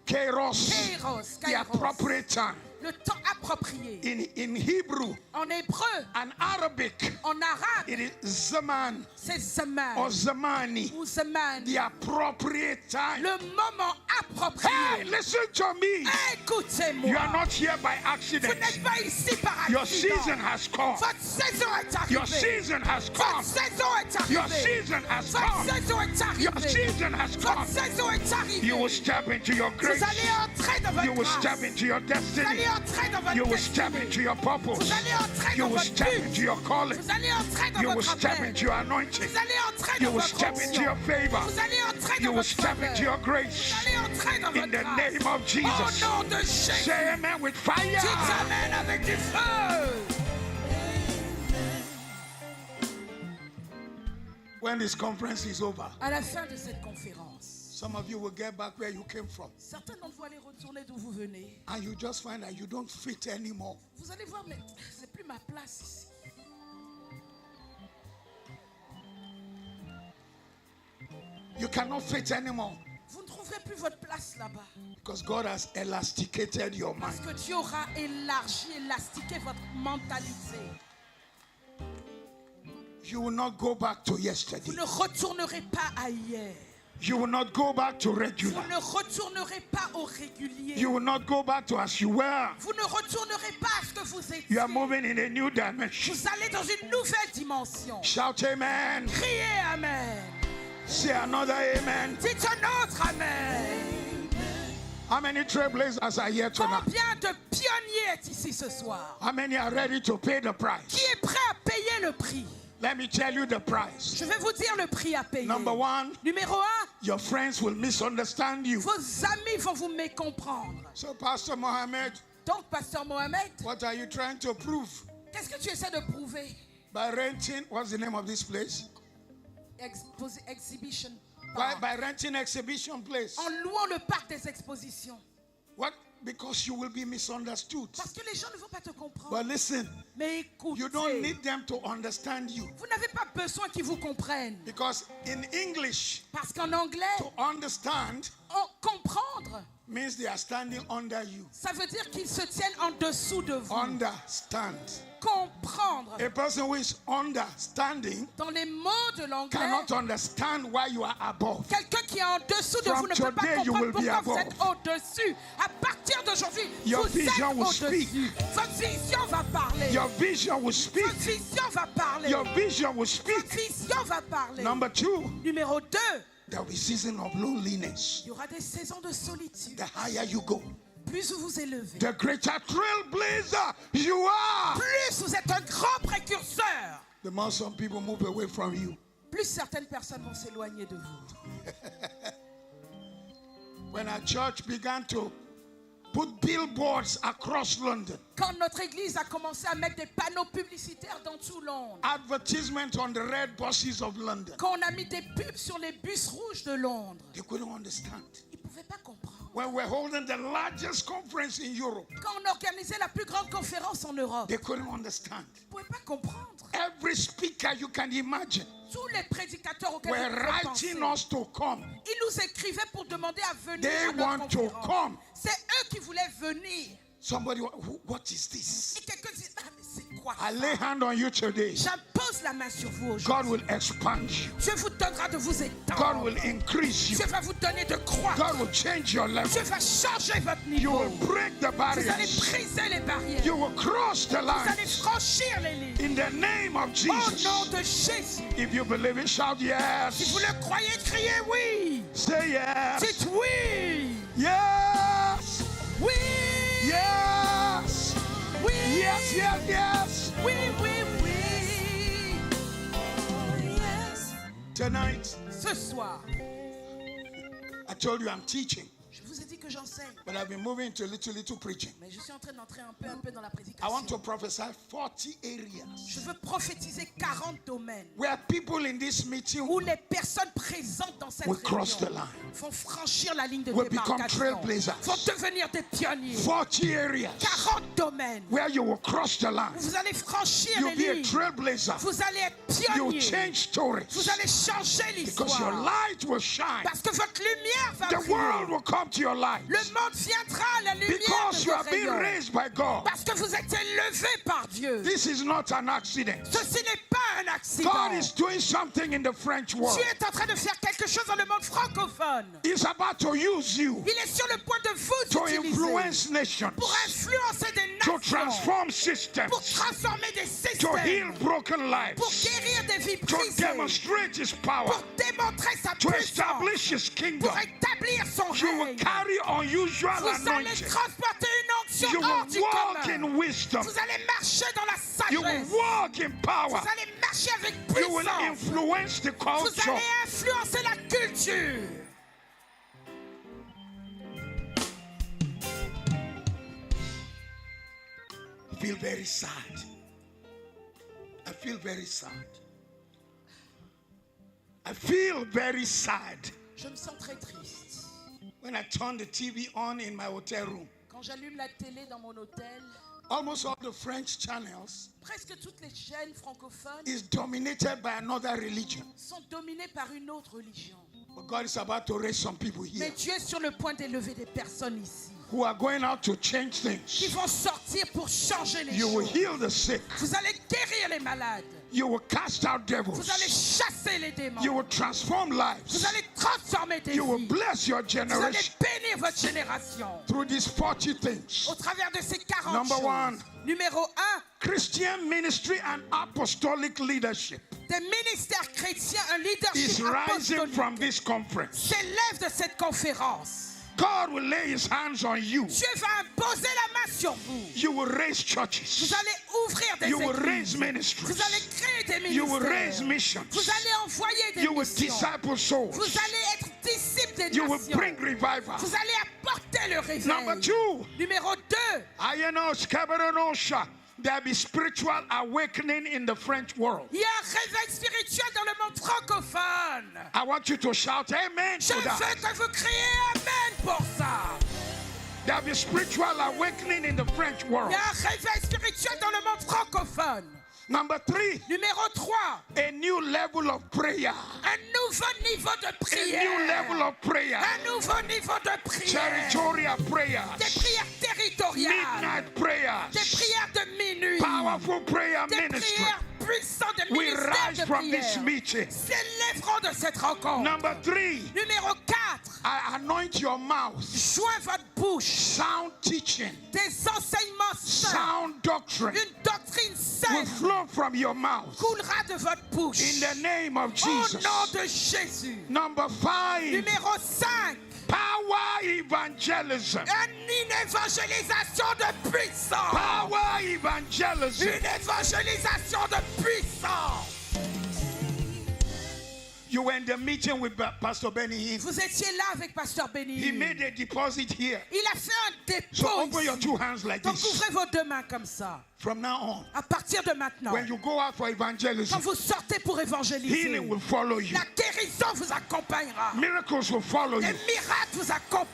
Kairos, kairos, the kairos. appropriate time. Le temps approprié. In Hebrew En hébreu, and Arabic, en arabe, it is zaman c'est zaman or zamani, ou zaman. the appropriate time. Le moment approprié. Hey, listen to me. Écoutez-moi. You are not here by Vous accident. n'êtes pas ici par Your accident. season has come. Votre saison est Your arrivée. season has Votre come. saison est Your arrivée. season has Votre come. saison est Your arrivée. season has Votre come. saison est arrivée. You will step into your grace. Vous allez entrer dans You votre will grâce. step into your Vous destiny. allez entrer dans votre You will step destinée. into your purpose. Vous allez entrer You dans will votre step but. into your calling. Vous allez entrer dans You will votre step appel. into your anointing. Vous allez entrer You dans will votre step into your onction. favor. Vous allez entrer You dans will votre step into your faveur. grace. Vous allez entrer dans In votre the grâce. name of Jesus. Au nom de Jésus. Say amen with fire. Dites amen avec du feu. When this conference is over, À la fin de cette conférence, some of you will get back where you came from. certains d'entre vous allez retourner d'où vous venez. And you just find that you don't fit anymore. Vous allez voir, mais c'est plus ma place ici. You cannot fit anymore. Vous ne trouverez plus votre place là-bas. Because God has elasticated your Parce mind. que Dieu aura élargi, élastiqué votre mentalité. You will not go back to Vous yesterday. ne retournerez pas à hier. You will not go back to Vous regular. ne retournerez pas au régulier. You will not go back to as you were. Vous ne retournerez pas à ce que vous étiez. You are moving in a new dimension. Vous allez dans une nouvelle dimension. Shout amen. Criez Amen. Say another amen. Dites un autre Amen. How many trailblazers are here tonight? Combien de pionniers est ici ce soir? How many are ready to pay the price? Qui est prêt à payer le prix? Let me tell you the price. Je vais vous dire le prix à payer. Number one, Numéro 1, your friends will misunderstand you. vos amis vont vous mécomprendre. So, Pastor Mohammed, Donc, Pasteur Mohamed, what are you trying to prove? qu'est-ce que tu essaies de prouver? By renting, what's the name of this place? Exhibition. By renting exhibition place. En louant le parc des expositions. What? Because you will be misunderstood. Parce que les gens ne vont pas te comprendre. But listen, Mais écoutez, you don't need them to understand you. vous n'avez pas besoin qu'ils vous comprennent. Because in English, Parce qu'en anglais, to understand comprendre, means they are standing under you. ça veut dire qu'ils se tiennent en dessous de vous. Understand. Comprendre. A person who is understanding Dans les mots de l'anglais, cannot understand why you are above. quelqu'un qui est en dessous de From vous ne peut pas today, you will comprendre be pourquoi vous above. êtes au-dessus. À partir d'aujourd'hui, Your vous êtes vision will au-dessus. speak. Votre vision va parler. Your vision will speak. Votre vision va parler. Your vision will Votre speak. vision va parler. Number two, Numéro 2, There will be season of loneliness. Il y aura des saisons de solitude. The higher you go, Plus vous vous élevez, the greater trailblazer you are. plus vous êtes un grand précurseur, The more some people move away from you. plus certaines personnes vont s'éloigner de vous. When our church began to put billboards across London, Quand notre église a commencé à mettre des panneaux publicitaires dans tout Londres, advertisement on the red buses of London, quand on a mis des pubs sur les bus rouges de Londres, they couldn't understand. ils ne pouvaient pas comprendre. When we're holding the largest conference in Europe, Quand on organisait la plus grande conférence en Europe, they couldn't understand. ils ne pouvaient pas comprendre. Every speaker you can imagine Tous les prédicateurs auxquels were vous pouvez writing penser, us to come. ils nous écrivaient pour demander à venir They à notre want to conférence. come. C'est eux qui voulaient venir. Somebody, what is this? Et quelqu'un dit, ah, mais c'est quoi I ça? lay hand on you today. J'impose la main sur vous God aujourd'hui. will expand you. Dieu vous donnera de vous God étendre. will increase you. Dieu va vous donner de croître. God will change your level. Dieu va changer votre You niveau. will break the Vous allez barriers. briser les barrières. You will cross the Vous allez lines. franchir les lignes. In the name of Au nom Jesus. de Jésus. If you believe it, shout Si vous yes. le croyez, criez oui. Say yes. Dites oui. Yes. Oui. Yes. Oui. Yes, yes, yes. Oui, oui, oui. Oh, yes. Tonight, Ce soir, I told you I'm teaching, je vous ai dit que j'enseigne, but I've been moving to little preaching. mais je suis en train d'entrer un peu dans la I want to prédication. prophesy 40 areas Je veux prophétiser 40 domaines where people in this meeting où les personnes présentes dans cette will cross the réunion line. vont franchir la ligne de Will become démarcation, trailblazers. vont devenir des pionniers. 40 areas 40 domaines where you will cross the où line. vous allez franchir You'll les be a lignes. trailblazer. Vous allez être You'll pionniers. change stories Vous allez changer because your l'histoire. light will shine. Parce que votre lumière va The world briller. will come to your light Le monde viendra à la lumière because de you vos are being rayons. raised by God. Parce que vous êtes élevés par Dieu. This is not an accident. Ceci n'est pas un accident. God is doing something in the French world. Dieu est en train de faire quelque chose dans le monde francophone. He's about to use you Il est sur le point de vous to utiliser influence nations, pour influencer des to nations, transform systems, pour transformer des to heal systèmes, broken pour lives, guérir des vies to brisées, demonstrate His power, pour démontrer sa to puissance, establish His kingdom. pour établir son You will règne. carry unusual Vous allez anointing. transporter une onction You hors du will walk commun. in wisdom. Vous allez marcher dans la You will sagesse. walk in power. Vous allez marcher avec You will puissance. influence the Vous culture. allez influencer la culture. I feel very sad. I feel very sad. I feel very sad Je me sens très triste. when I turn the TV on in my hotel room. Quand j'allume la télé dans mon hôtel, Almost all the French channels presque toutes les chaînes francophones is dominated by another religion. sont dominées par une autre religion. But God is about to raise some people here Mais Dieu est sur le point d'élever des personnes ici who are going out to change qui things. vont sortir pour changer les You will choses. heal the sick. Vous allez guérir les malades. You will cast out Vous allez devils. chasser les démons. You will transform Vous lives. allez transformer des You will vies. bless your Vous allez generation bénir votre génération. through these 40 things. Au travers de ces 40 Number choses. one. Numéro 1, Christian ministry and apostolic leadership des ministères chrétiens, un is leadership rising apostolique from this conference. s'élève de cette conférence. God will lay His hands on you. Dieu va imposer la main sur vous. You will raise Vous churches. allez ouvrir des You will raise églises. ministries. Vous allez créer des You will raise ministères. missions. Vous allez envoyer des You will missions. disciple souls. Vous allez être disciples des You will nations. bring revival. Vous allez apporter le réveil. Number 2, Numéro 2, there be spiritual awakening in the French world. il y a un réveil spirituel dans le monde francophone. I want you to shout amen Je to veux that. que vous criez Amen pour ça. There be spiritual awakening in the French world. Il y a un réveil spirituel dans le monde francophone. Number 3, Numéro 3, a new level of prayer. un nouveau niveau de A prière. new level of prayer. Un nouveau niveau de prière. Territorial Des prayers. prières territoriales. Midnight prayers. Des prières de minuit. Powerful prayer Des ministry. prières puissants des will ministères rise de from this prière meeting. s'élèveront de cette rencontre. Number 3, Numéro 4, I anoint your mouth. joins votre bouche. Sound teaching, Des enseignements sains, sound doctrine une doctrine will saine flow from your mouth. coulera de votre bouche. In the name of Au Jesus. nom de Jésus. Number 5, Numéro 5, power evangelism. une évangélisation de puissance. Power evangelism. Une évangélisation de puissance. You were in the meeting with Pastor Benny Hinn. Vous étiez là avec Pasteur Benny. He made a deposit here. Il a fait un dépôt. So open your ici. two hands like Donc this. ouvrez vos deux mains comme ça. From now on, À partir de maintenant, when you go out for evangelism, quand vous sortez pour évangéliser, healing will follow you. la guérison vous accompagnera. Miracles will follow Des you. miracles vous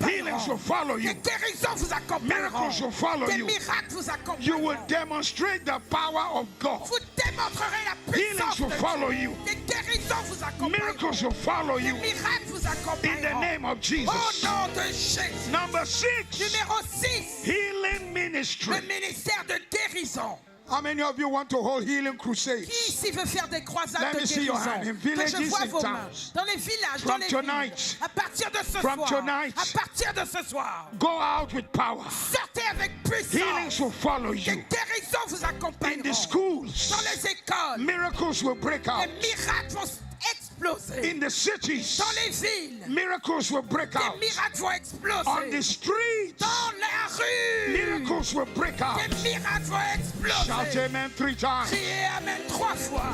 Healings will accompagneront. follow you. Des guérisons vous accompagneront. Miracles will follow Des you. miracles vous You will accompagneront. demonstrate the power of God. Vous démontrerez la Healings puissance will de follow Dieu. you. Des guérisons vous accompagneront. Miracles will follow Des you. miracles vous In the accompagneront. name of Au Jesus. nom de Jésus. Number 6, Numéro 6, healing ministry. le ministère de guérison. How many of you want to hold healing crusades? Qui ici veut faire des croisades Let de me see your guérison? hand. In Que je villages vois and vos mains. towns. Dans les villages, From dans les tonight. villes. À partir de ce From soir. tonight. À partir de ce soir. Go out with power. Sortez avec puissance. Healings will follow Des you. guérisons vous In the accompagneront. schools, Dans les écoles. miracles will break Les out. miracles vont exploser. In the cities, Dans les villes. miracles will break Des out. miracles vont On the exploser. streets, Dans la rue. miracles will break out. Des miracles vont Shout exploser. amen 3 times. Criez Amen 3 fois.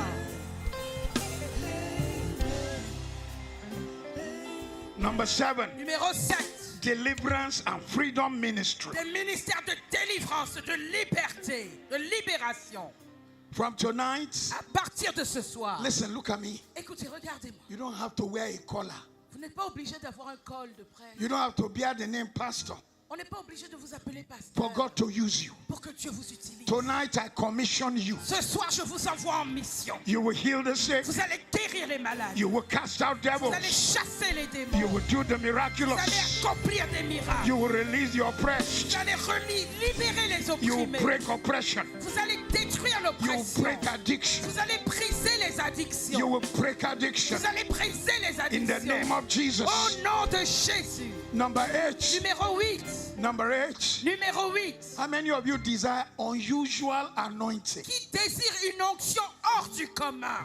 Number 7, Numéro 7. deliverance and freedom ministry. Des ministères de délivrance, de liberté, de libération. From tonight, À partir de ce soir. listen, look at me. Écoutez, regardez-moi. You don't have to wear a collar. Vous n'êtes pas obligé d'avoir un col de prêtre. You don't have to bear the name pastor On n'est pas obligé de vous appeler pasteur for God to use you. pour que Dieu vous utilise. Tonight, I commission you. Ce soir, je vous envoie en mission. You will heal the sick. Vous allez guérir les malades. You will cast out Vous allez devils. chasser les démons. You will do the Vous allez miraculous. accomplir des miracles. You will release the oppressed. Vous allez libérer les You will opprimés. break oppression. Vous allez détruire You will l'oppression. break addiction. Vous allez briser les You addictions. will break addiction. Vous allez briser les In the name addictions. of Jesus. Au nom de Jésus. Number 8. Numéro 8. Number 8. Numéro 8. How many of you desire unusual anointing? Qui désire une onction hors du commun.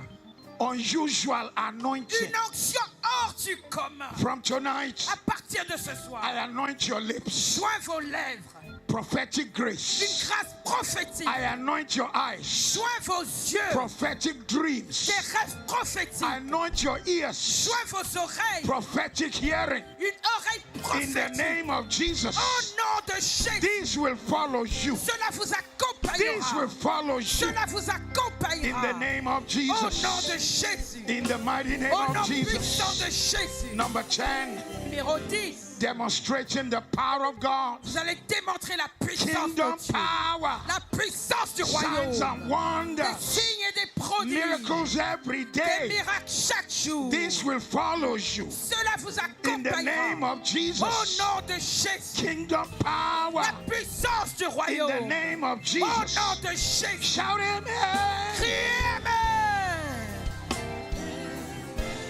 Unusual anointing. Une onction hors du commun. From tonight, À partir de ce soir, I anoint your lips. joins vos lèvres. Prophetic Une grace. grâce prophétique. I anoint your eyes. Joins vos yeux. Prophetic dreams. Des rêves prophétiques. I anoint your ears. Joins vos oreilles. Prophetic hearing. Une oreille In the prophétique. name of Jesus. Au nom de Jésus. This will follow you. Cela vous This accompagnera. will follow you. Cela vous In accompagnera. the name of Au nom Jesus. de Jésus. In the mighty name Au nom of puissant de Jesus. Jésus. Number 10. Numéro 10. Demonstrating the power of God. Vous allez démontrer la puissance Kingdom de Dieu. power. La puissance du Signs royaume. and Des wonders. signes et des prodiges. Miracles every Des day. miracles chaque jour. This will follow you. Cela vous In the name accompagnera. of Jesus. Au nom de Jésus. Kingdom power. La puissance du In the royaume. name of Au Jesus. nom de Jésus. Shout amen. Criez Amen.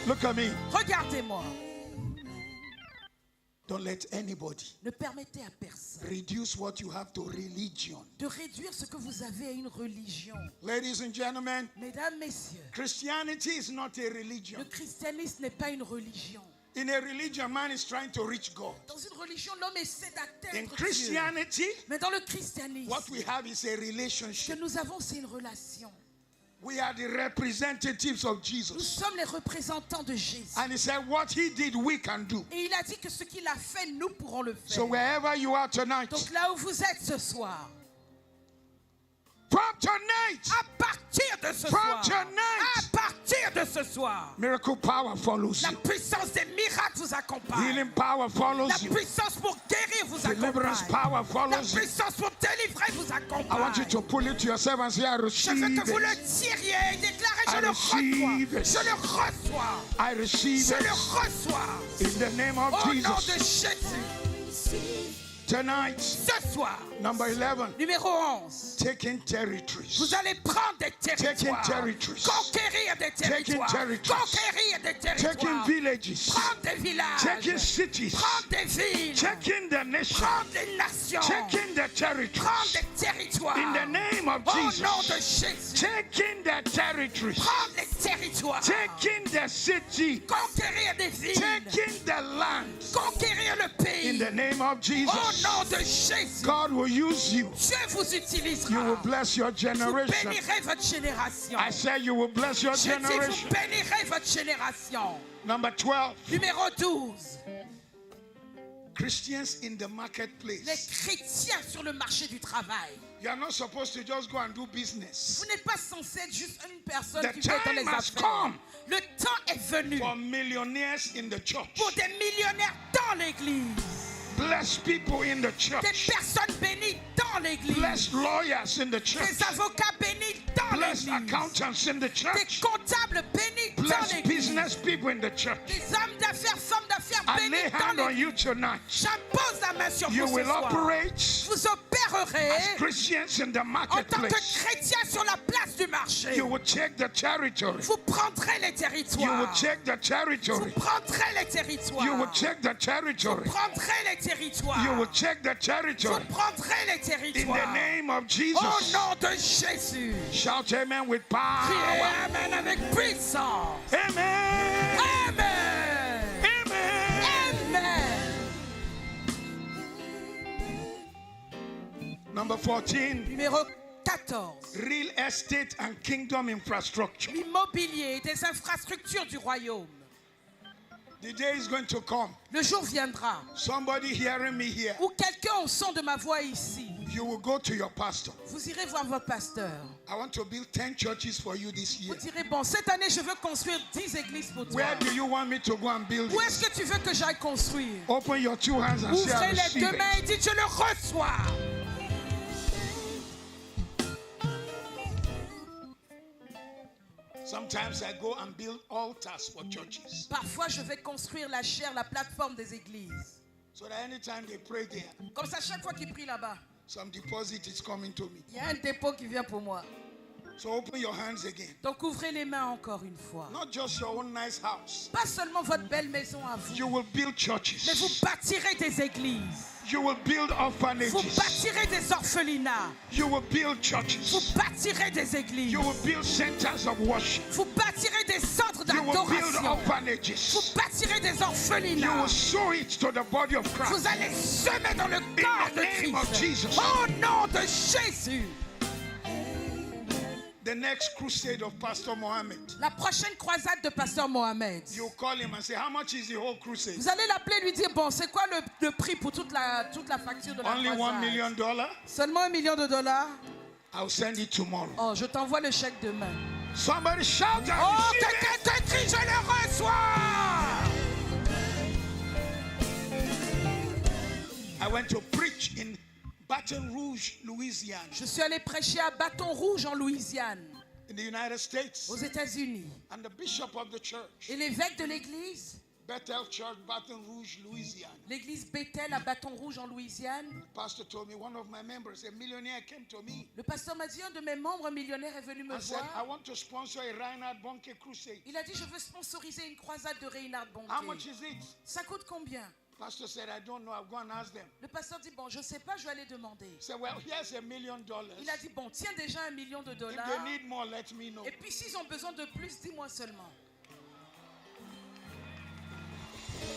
Look at me. Regardez-moi. Don't let anybody Ne permettez à personne reduce what you have to religion. de réduire ce que vous avez à une religion. Ladies and gentlemen, Mesdames, Messieurs, Christianity is not a religion. le christianisme n'est pas une religion. In a religion, man is trying to reach God. Dans une religion, l'homme essaie In d'atteindre Dieu. Christianity, Mais dans le christianisme, what we have is a ce que relationship. nous avons, c'est une relation. We are the representatives of Nous Jesus. sommes les représentants de Jésus. And he said, what he did, we can do. Et il a dit que ce qu'il a fait, nous pourrons le faire. So wherever you are tonight, Donc là où vous êtes ce soir, from tonight, à partir de ce From soir, tonight, à partir de ce soir, miracle power follows la you. puissance des miracles vous accompagne. Healing power La follows you. puissance pour guérir vous Deliverance accompagne. power La follows you. puissance pour délivrer vous I want you accompagne. to pull it to yourself and say, I Je veux receive que vous le it. tiriez et déclarez, je I le receive reçois. it. Je le reçois. I receive Je le it. reçois. In the name of Au nom de Jesus. Jésus. Tonight, Ce soir, number 11, numéro 11, taking territories. vous allez prendre des territoires, territories. conquérir des territoires, territories. conquérir des Taking territoires, villages. prendre des villages, Taking cities. prendre des villes, Taking the nation. prendre des nations, Taking the prendre territories. des territoires. In the name of Au nom de Jesus. Jésus, Taking the territories. prendre les territoires, Taking the city. conquérir des villes, Taking the land. conquérir le In pays. the name of Au Jesus. nom de Jésus, God will use you. Dieu vous You will utilisera. bless your Vous generation. bénirez votre génération. I said you will bless your Je dis, vous generation. bénirez votre génération. Number 12. Numéro 12. Christians in the Les marketplace. chrétiens sur le marché du travail. You are not supposed to just go and do business. Vous n'êtes pas censé être juste une personne The qui fait dans les time has affaires. come. Le temps est venu For millionaires in the church. pour des millionnaires dans l'église. Blessed people in the Des church. personnes bénies dans l'église. Blessed lawyers in the church. Des avocats bénis dans Blessed l'église. accountants in the Des church. comptables bénis dans Blessed l'église. business people in the church. Des hommes d'affaires, femmes d'affaires I lay bénis dans hand on l'église. you tonight. J'impose la main sur You vous ce will soir. operate Vous opérerez as Christians in the en tant que marketplace. chrétiens sur la place du marché. You will check the territory. Vous prendrez les You will territoires. check the Vous territory. prendrez les You will territoires. check the territory. Vous prendrez les territoires. You will check the Vous territory. prendrez les In the territoires. name of Au Jesus. nom de Jésus. Shout amen with Criez power. Amen avec puissance. Amen. Amen. Amen. Amen. Number 14. Numéro 14. Real estate and kingdom infrastructure. L'immobilier des infrastructures du royaume. The day is going to come. Le jour viendra Somebody hearing me here. où quelqu'un au son de ma voix ici, You will go to your pastor. vous irez voir votre pasteur. I want to build 10 churches for you this year. Vous direz, bon, cette année, je veux construire 10 églises pour toi. Where do you want me to go and build Où it? est-ce que tu veux que j'aille construire? Open your two hands and say, I Ouvrez les receive deux mains et it. dites, je le reçois. Sometimes I go and build altars for churches. Parfois, je vais construire la chaire, la plateforme des églises. So that anytime they pray there, Comme ça, chaque fois qu'ils prient là-bas, some deposit is coming to me. il y a un dépôt qui vient pour moi. So open your hands again. Donc, ouvrez les mains encore une fois. Not just your own nice house. Pas seulement votre belle maison à vous, You will build mais vous churches. bâtirez des églises. You will build Vous orphanages. bâtirez des orphelinats. You will build Vous churches. bâtirez des églises. You will build centers of worship. Vous bâtirez des centres You will build d'adoration. Vous orphanages. bâtirez des You will orphelinats. sow it to the body of Vous Christ. allez semer dans le corps the de name of Christ. Jesus. Au nom de Jésus. The next crusade of Pastor Mohammed. La prochaine croisade de Pasteur Mohamed. You call him and say, how much is the whole crusade? Vous allez l'appeler et lui dire, bon, c'est quoi le prix pour toute la facture de la Only $1 croisade? million? Seulement $1 million. I'll send it tomorrow. Oh, je t'envoie le chèque demain. Somebody shout Oh, out. quelqu'un te crie, je le reçois. I went to preach in Baton Rouge, Louisiana, Je suis allé prêcher à Bâton Rouge en Louisiane, in the United States. aux États-Unis. And the bishop of the church, Et l'évêque de l'église, Bethel Church, Baton Rouge, Louisiana, l'église Bethel à Bâton Rouge en Louisiane, the pastor told me, one of my members, a millionaire, came to me. le pasteur m'a dit, un de mes membres millionnaires est venu me I said, I voir. want to sponsor a Reinhard Bonnke crusade. Il a dit, je veux sponsoriser une croisade de Reinhard How much Bonnke. is it? Ça coûte combien? Pastor said, I don't know. I'll go and ask them. Le pasteur dit, bon, je ne sais pas, je vais aller demander. He said, well, here's $1 million. Il a dit, bon, tiens déjà $1 million. If they need more, let me know. Et puis s'ils ont besoin de plus, dis-moi seulement.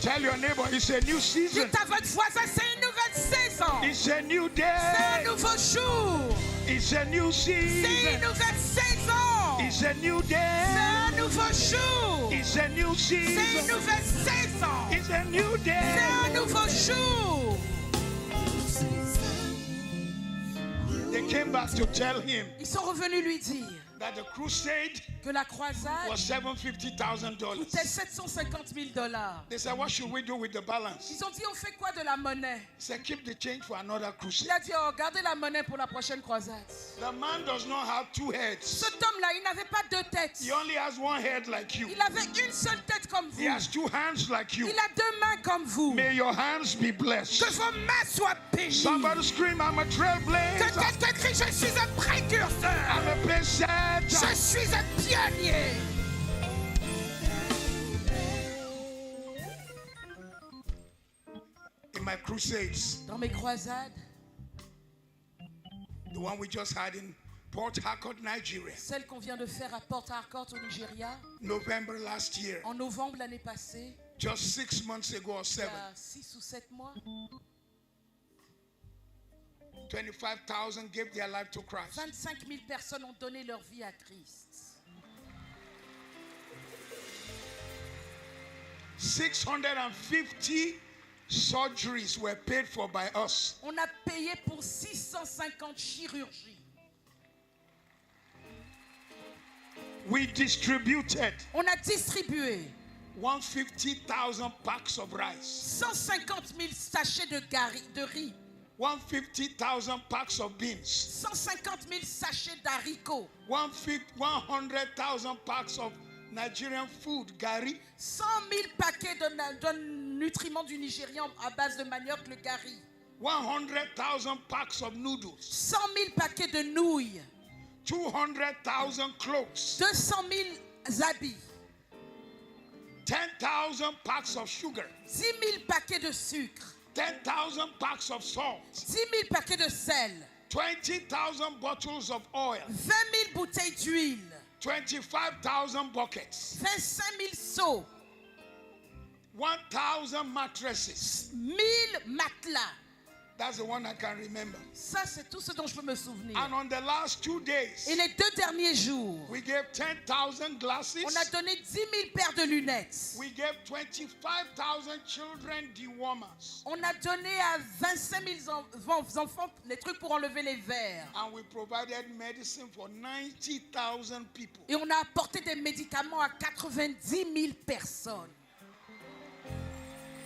Tell your neighbor, it's a new season. Dites à votre voisin, c'est une nouvelle saison. It's a new C'est un day. nouveau jour. It's a new C'est une season. nouvelle saison. It's a new C'est day. un nouveau jour. It's a new C'est une season. nouvelle saison. It's a new C'est day. un nouveau jour. They came back to tell him, Ils sont revenus lui dire, that the crusade que la croisade was $750,000. coûtait $750,000. They said, what should we do with the balance? Ils ont dit, on fait quoi de la monnaie? He said, keep the change for another crusade. Il a dit, oh, gardez la monnaie pour la prochaine croisade. The man does not have two heads. Cet homme-là, il n'avait pas deux têtes. He only has one head like you. Il avait une seule tête comme vous. He has two hands like you. Il a deux mains comme vous. May your hands be blessed. Que vos mains soient bénies. Somebody scream, I'm a Que trailblazer. quelqu'un crie, je suis un précurseur. I'm a pacesetter. Je suis un pionnier. In my crusades, Dans mes croisades, the one we just had in Port Harcourt, Nigeria, celle qu'on vient de faire à Port Harcourt au Nigeria, November last year, en novembre l'année passée, just 6 months ago or il y 7, a 6 ou 7 mois, 25,000 gave their life to Christ. 25 000 personnes ont donné leur vie à Christ. 650 surgeries were paid for by us. On a payé pour 650 chirurgies. We distributed On a distribué 150,000 packs of rice, 150 000 sachets de riz, 150,000 packs of beans, 150 000 sachets d'haricots, 100,000 packs of Nigerian food, gari, 100 000 paquets de nutriments du Nigérian à base de manioc, le gari, 100,000 packs of noodles, 100 000 paquets de nouilles, 200,000 clothes, 200 000 habits, 10,000 packs of sugar, 10 000 paquets de sucre, 10,000 packs of salt, 10 000 paquets de sel, 20,000 bottles of oil, 20 000 bouteilles d'huile, 25,000 buckets, 25 000 seaux, 1,000 mattresses. 1000 matelas. That's the one I can remember. Ça, c'est tout ce dont je peux me souvenir. And on the last 2 days, Et les 2 derniers jours, we gave 10,000 glasses. on a donné 10 000 paires de lunettes. We gave 25,000 children dewormers. On a donné à 25 000 enfants les trucs pour enlever les verres. And we provided medicine for 90,000 people. Et on a apporté des médicaments à 90 000 personnes.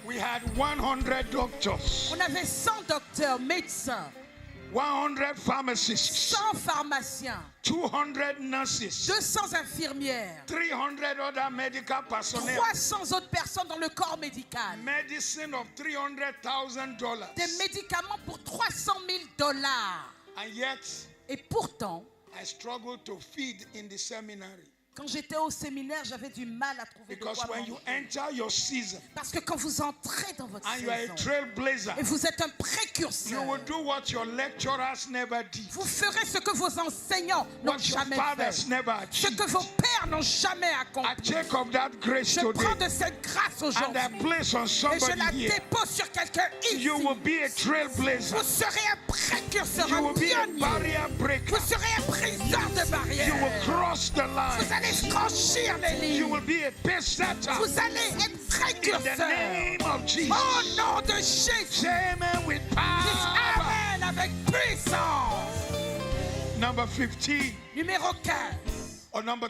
We had 100 doctors, On avait 100 docteurs, médecins, 100 pharmacists, 100 pharmaciens, 200 nurses, 200 infirmières, 300 other medical personnel, 300 autres personnes dans le corps médical. medicine of $300,000. Des médicaments pour $300,000. And yet, Et pourtant, I struggled to feed in the seminary. quand j'étais au séminaire, j'avais du mal à trouver de Because quoi when you manger. enter your season Parce que quand vous entrez dans votre and you are a saison, trailblazer, et vous êtes un you précurseur, will do what your lecturers never did, vous ferez ce que vos enseignants n'ont what your jamais fathers fait, never ce achieved. que vos pères n'ont jamais I accompli. take of that grace Je prends today de cette grâce and I aujourd'hui place on et je la somebody here. dépose sur quelqu'un ici. You will be a trailblazer. Vous serez un précurseur, You un will be a pionnier. barrier breaker. Vous serez un briseur de You barrières. will cross the Vous allez line. franchir les You lignes. will be a pace setter. Vous allez être In the précurseur. name of Jesus. Au nom de Jésus. Say amen with Dis power. Amen avec puissance. Number 15 Numéro 15. or number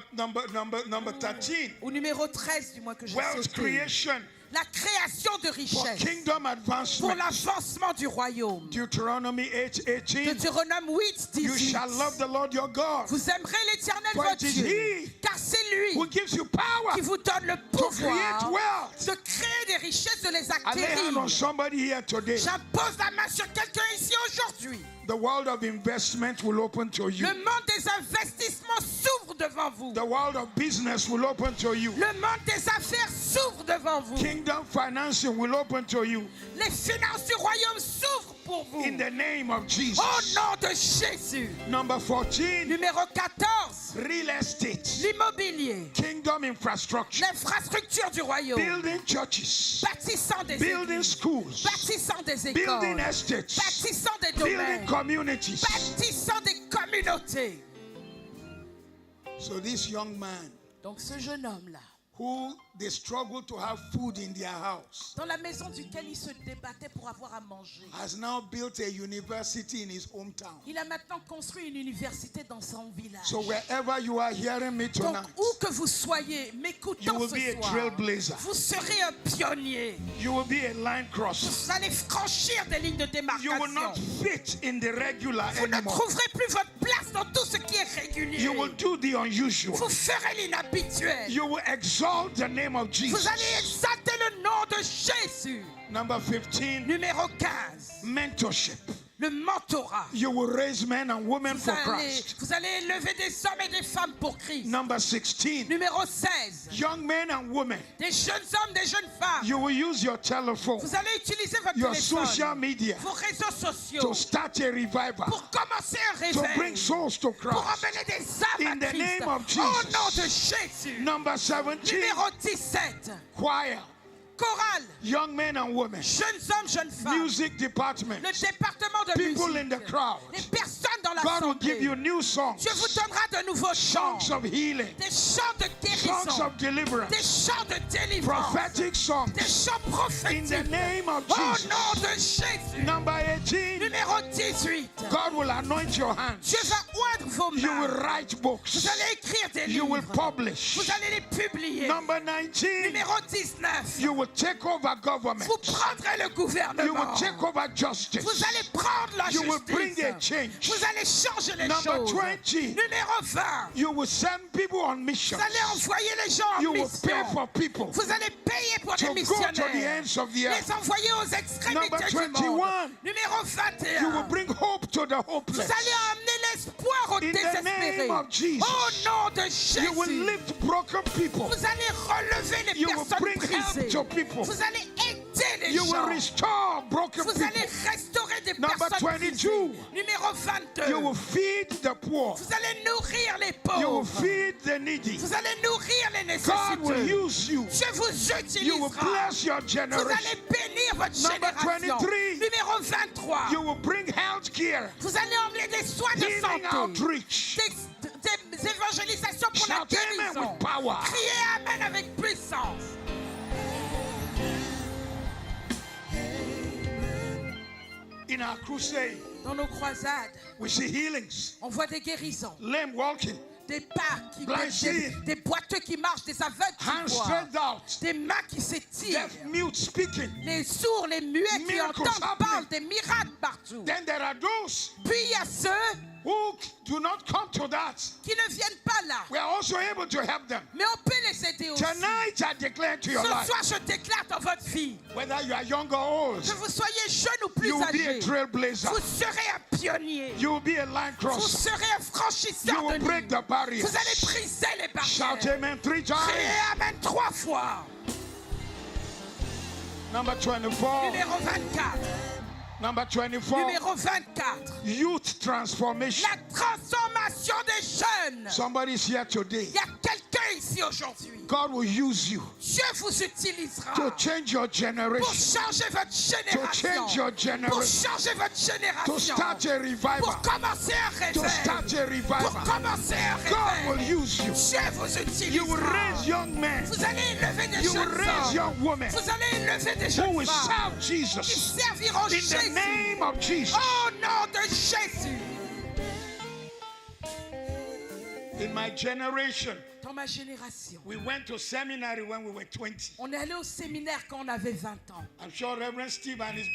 13. Ou numéro 13 du moins que j'ai Wealth sauté. creation La création de for richesse kingdom pour advancement. l'avancement du royaume. Deuteronomy 8:18. Deutéronome 8, You 18. shall love the Lord your God, Vous aimerez l'Éternel for votre it is Dieu, He car c'est lui who gives you power qui vous donne le to create pouvoir wealth. de créer des richesses, de les I lay hand on acquérir. somebody here today. J'impose la main sur quelqu'un ici aujourd'hui. The world of investment will open to you. Le monde des investissements s'ouvre devant vous. The world of business will open to you. Le monde des affaires s'ouvre devant vous. Kingdom financing will open to you. Les finances du royaume s'ouvrent pour vous. In the name of Jesus. Au nom de Jésus. Number 14, Numéro 14, real estate. l'immobilier. Kingdom infrastructure. L'infrastructure du royaume. Building churches. Bâtissant des Building églises. schools. Bâtissant des Building écoles. estates. Bâtissant des Building domaines. communities. Bâtissant des communautés. So this young man Donc ce jeune homme-là, who they struggle to have food in their house dans la maison duquel il se débattait pour avoir à manger. has now built a university in his hometown. Il a maintenant construit une université dans son village. So wherever you are hearing me Donc, tonight, où que vous soyez, you m'écoutant will ce be a soir, trailblazer. vous serez un pionnier. You will be a line crosser. Vous allez franchir des lignes de You will not démarcation. fit in the regular Vous ne anymore. trouverez plus votre place dans tout ce qui est régulier. You will do the unusual. Vous ferez l'inhabituel. You will exalt the name of Vous Jesus. allez exalter le nom de Jésus. Number 15, Numéro 15, mentorship. le mentorat. You will raise men and women for Christ. Vous allez élever des hommes et des femmes pour Christ. Number 16, Numéro 16, young men and women. des jeunes hommes, des jeunes femmes. You will use your telephone, Vous allez utiliser votre your téléphone, social media vos réseaux sociaux to start a revival, pour commencer un to réveil, bring souls to pour Christ. emmener des âmes In à the Christ. name of Au Jesus. nom de Jésus. Number 17, Numéro 17, choir, chorale, young men and women, jeunes hommes, jeunes femmes. music department, Le département de people in the musique. crowd. Les personnes dans la God will give santé. you new songs, Dieu vous donnera de nouveaux chants. songs of healing, Des chants de songs guérison. of deliverance, Des chants de délivrance. prophetic songs. Des chants In the prophétiques. name of Au Jesus. nom de Jésus. Number 18, Numéro 18. God will anoint your hands. Dieu va oindre vos You will mains. write books. Vous allez écrire des You will livres. publish. Vous allez les publier. Number 19, Numéro 19. you will take over government. Vous prendrez le You will gouvernement. take over justice. Vous allez prendre la You will bring a justice. change. Vous allez changer les Number choses. 20, Numéro 20. you will send people on missions. Vous allez envoyer les gens en You will pay mission. for people Vous allez payer pour to des go to the missionnaires. ends of the earth. Les envoyer aux extrémités Number du monde. 21. Numéro You will 21. bring hope to the Vous hopeless. allez emmener l'espoir aux In the désespérés. name of Jesus. Au nom de You will Jésus. lift broken people. Vous allez relever les You will personnes bring help brisées. to people. Vous allez aider les You will gens. restore broken Vous allez people. restaurer des Number personnes 22. brisées. Numéro 22. You will feed the poor. Vous allez nourrir les You will pauvres. feed the needy. Vous allez nourrir les God will nécessiteux. use you. Dieu vous You will utilisera. bless your Vous generation. allez bénir votre Number génération. 23. Numéro 23. You will bring health care, Vous allez emmener des soins de healing santé. outreach. Des évangélisations pour la Shout amen guérison. with power. Criez Amen avec puissance. In our crusade, Dans nos croisades, we see healings, on voit des guérisons, lame walking, des pas qui Blind des, seeing. des boiteux qui marchent, des aveugles qui hands voient, stretched out, des mains qui s'étirent, deaf mute speaking. les sourds, les muets qui Miracles entendent happening. parlent, des miracles partout. Then there are those Puis il y a ceux who do not come to that. qui ne viennent pas là, We are also able to help them. mais on peut les aider aussi. Tonight I declare to Ce your life, soir, je déclare dans votre vie, whether you are young or old, que vous soyez jeune ou plus you will be a âgé, trailblazer. vous serez un pionnier. You will be a line Vous crosser. serez un You franchisseur de will break lignes. the barriers. Vous allez briser les Shout barrières. amen 3 Criez times. Amen 3 fois. Number 24. Numéro 24. Number 24. Numéro 24. Youth transformation. La transformation des jeunes. Somebody is here today. Il y a quelqu'un ici aujourd'hui. God will use you Dieu vous utilisera to change your pour generation, changer votre to change génération. your Pour generation, changer votre to génération. start a revival, Pour commencer un to réveil. start a Pour revival. commencer un God will réveil. use you. Dieu vous You will utilisera. raise young men. Vous allez élever des You will jeunes raise hommes. young women Vous allez élever des who jeunes will femmes serve qui Jesus serviront in the Jésus. name of Jesus. Au nom de Jésus. In my generation, Dans ma génération, we went to seminary when we were 20. on est allé au séminaire quand on avait 20 ans. I'm sure Reverend Steve and his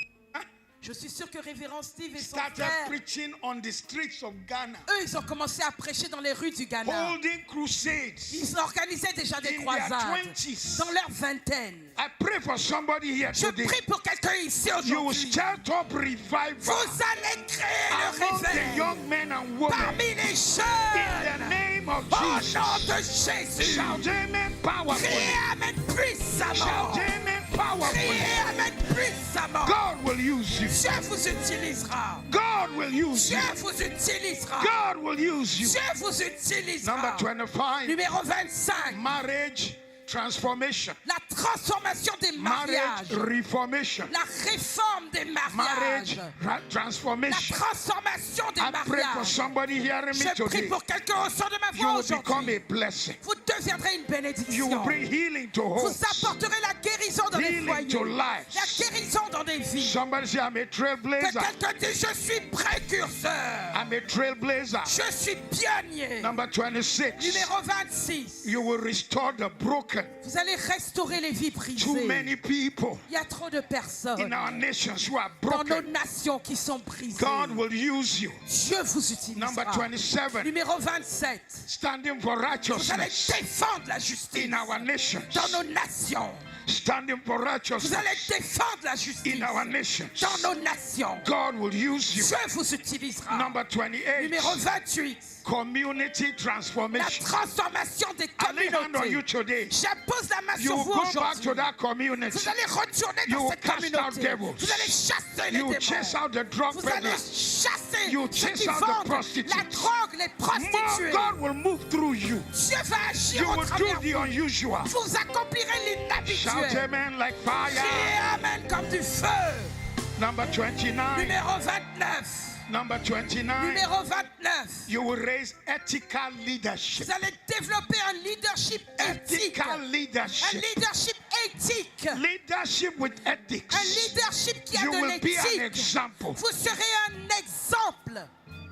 Je suis sûr que Révérend Steve et son started frère, preaching on the streets of Ghana, eux, ils ont commencé à prêcher dans les rues du Ghana. holding crusades Ils organisaient déjà des in their croisades 20s. dans leur vingtaine. I pray for somebody here Je today. prie pour quelqu'un ici You will aujourd'hui. start up revival Vous allez créer le among the réveil young men and women parmi les in jeunes. the name of Au Jesus. nom de Jésus. Shout amen powerfully. Criez Amen puissamment. Shout amen powerfully. Criez Amen puissamment. God will use you. Dieu vous utilisera. God will use Dieu you. vous utilisera. God will use you. Dieu vous utilisera. Number 25. Numéro 25. Marriage, transformation. La transformation des Marriage mariages. reformation. La réforme des Marriage mariages. La transformation. transformation des I pray for mariages. somebody hearing me Je prie today. pour quelqu'un au son de ma You voix will become aujourd'hui. a blessing. Vous deviendrez une You will bénédiction. bring healing to Vous homes. apporterez la guérison dans les Healing foyers. to lives. La guérison dans des vies. Somebody say, I'm a Que trailblazer. quelqu'un dise, je suis précurseur. I'm a trailblazer. Je suis pionnier. Number 26. Numéro 26. You will restore the broken. Vous allez restaurer les vies Too brisées. many people Il y a trop de in personnes our nations who are dans nos broken. nations qui sont brisées. God will use you. Dieu vous Number utilisera. 27. Numéro 27. Standing for Vous allez righteousness défendre la justice in our nations. dans nos nations. Standing for Vous allez righteousness défendre la justice in our nations. dans nos nations. God will use you. Dieu vous utilisera. Number 28. Numéro 28. Community La transformation. transformation des I lay hand on you communautés. today. J'appose la main You sur will vous go back to aujourd'hui. that community. Vous allez retourner You dans will cette cast out communauté. devils. Vous allez chasser les You will chase démons. out the drug Vous allez peddlers. chasser You ceux chase qui out the vendent prostitutes. la drogue, les More prostituées. God will move through you. Dieu va agir You au will travers do de the vous. unusual. Vous accomplirez Shout l'inhabituel. amen like Criez fire. amen comme du feu. Number 29. Numéro 29. Number 29. Numéro 29. You will raise ethical leadership. Vous allez développer un leadership éthique. Ethical Un leadership. leadership éthique. Leadership with Un ethics. leadership qui a You de will be an l'éthique. example. Vous serez un exemple.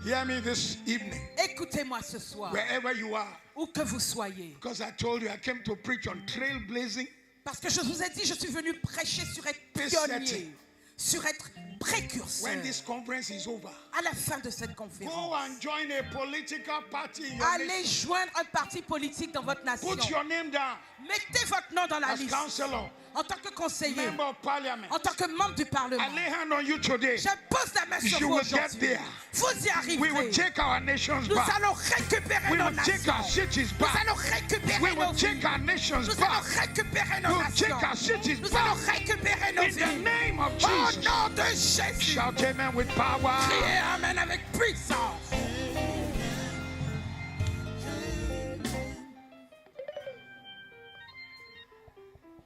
Hear me this evening, Écoutez-moi ce soir, wherever you are. où que vous soyez. Because I told you I came to preach on trailblazing. Parce que je vous ai dit, je suis venu prêcher sur être pionnier, sur être précurseur. When this conference is over, À la fin de cette go conférence, and join a political party in your allez nation. joindre un parti politique dans votre nation. Put your name down Mettez votre nom dans la as liste. councillor, En tant que conseiller, member of parliament. en tant que membre du Parlement. I lay hand on you today. Je pose la main sur You vous will get aujourd'hui. there. Vous y We will arriverez. take our nations Nous back. allons récupérer We nos will take our nations. cities Nous back. allons récupérer We nos will take vies. our nations Nous allons back. récupérer nos We'll take nations. our cities Nous allons back. récupérer nos In the vies. name of Au Jesus. nom de Jésus. Shout amen with power. Criez amen avec puissance.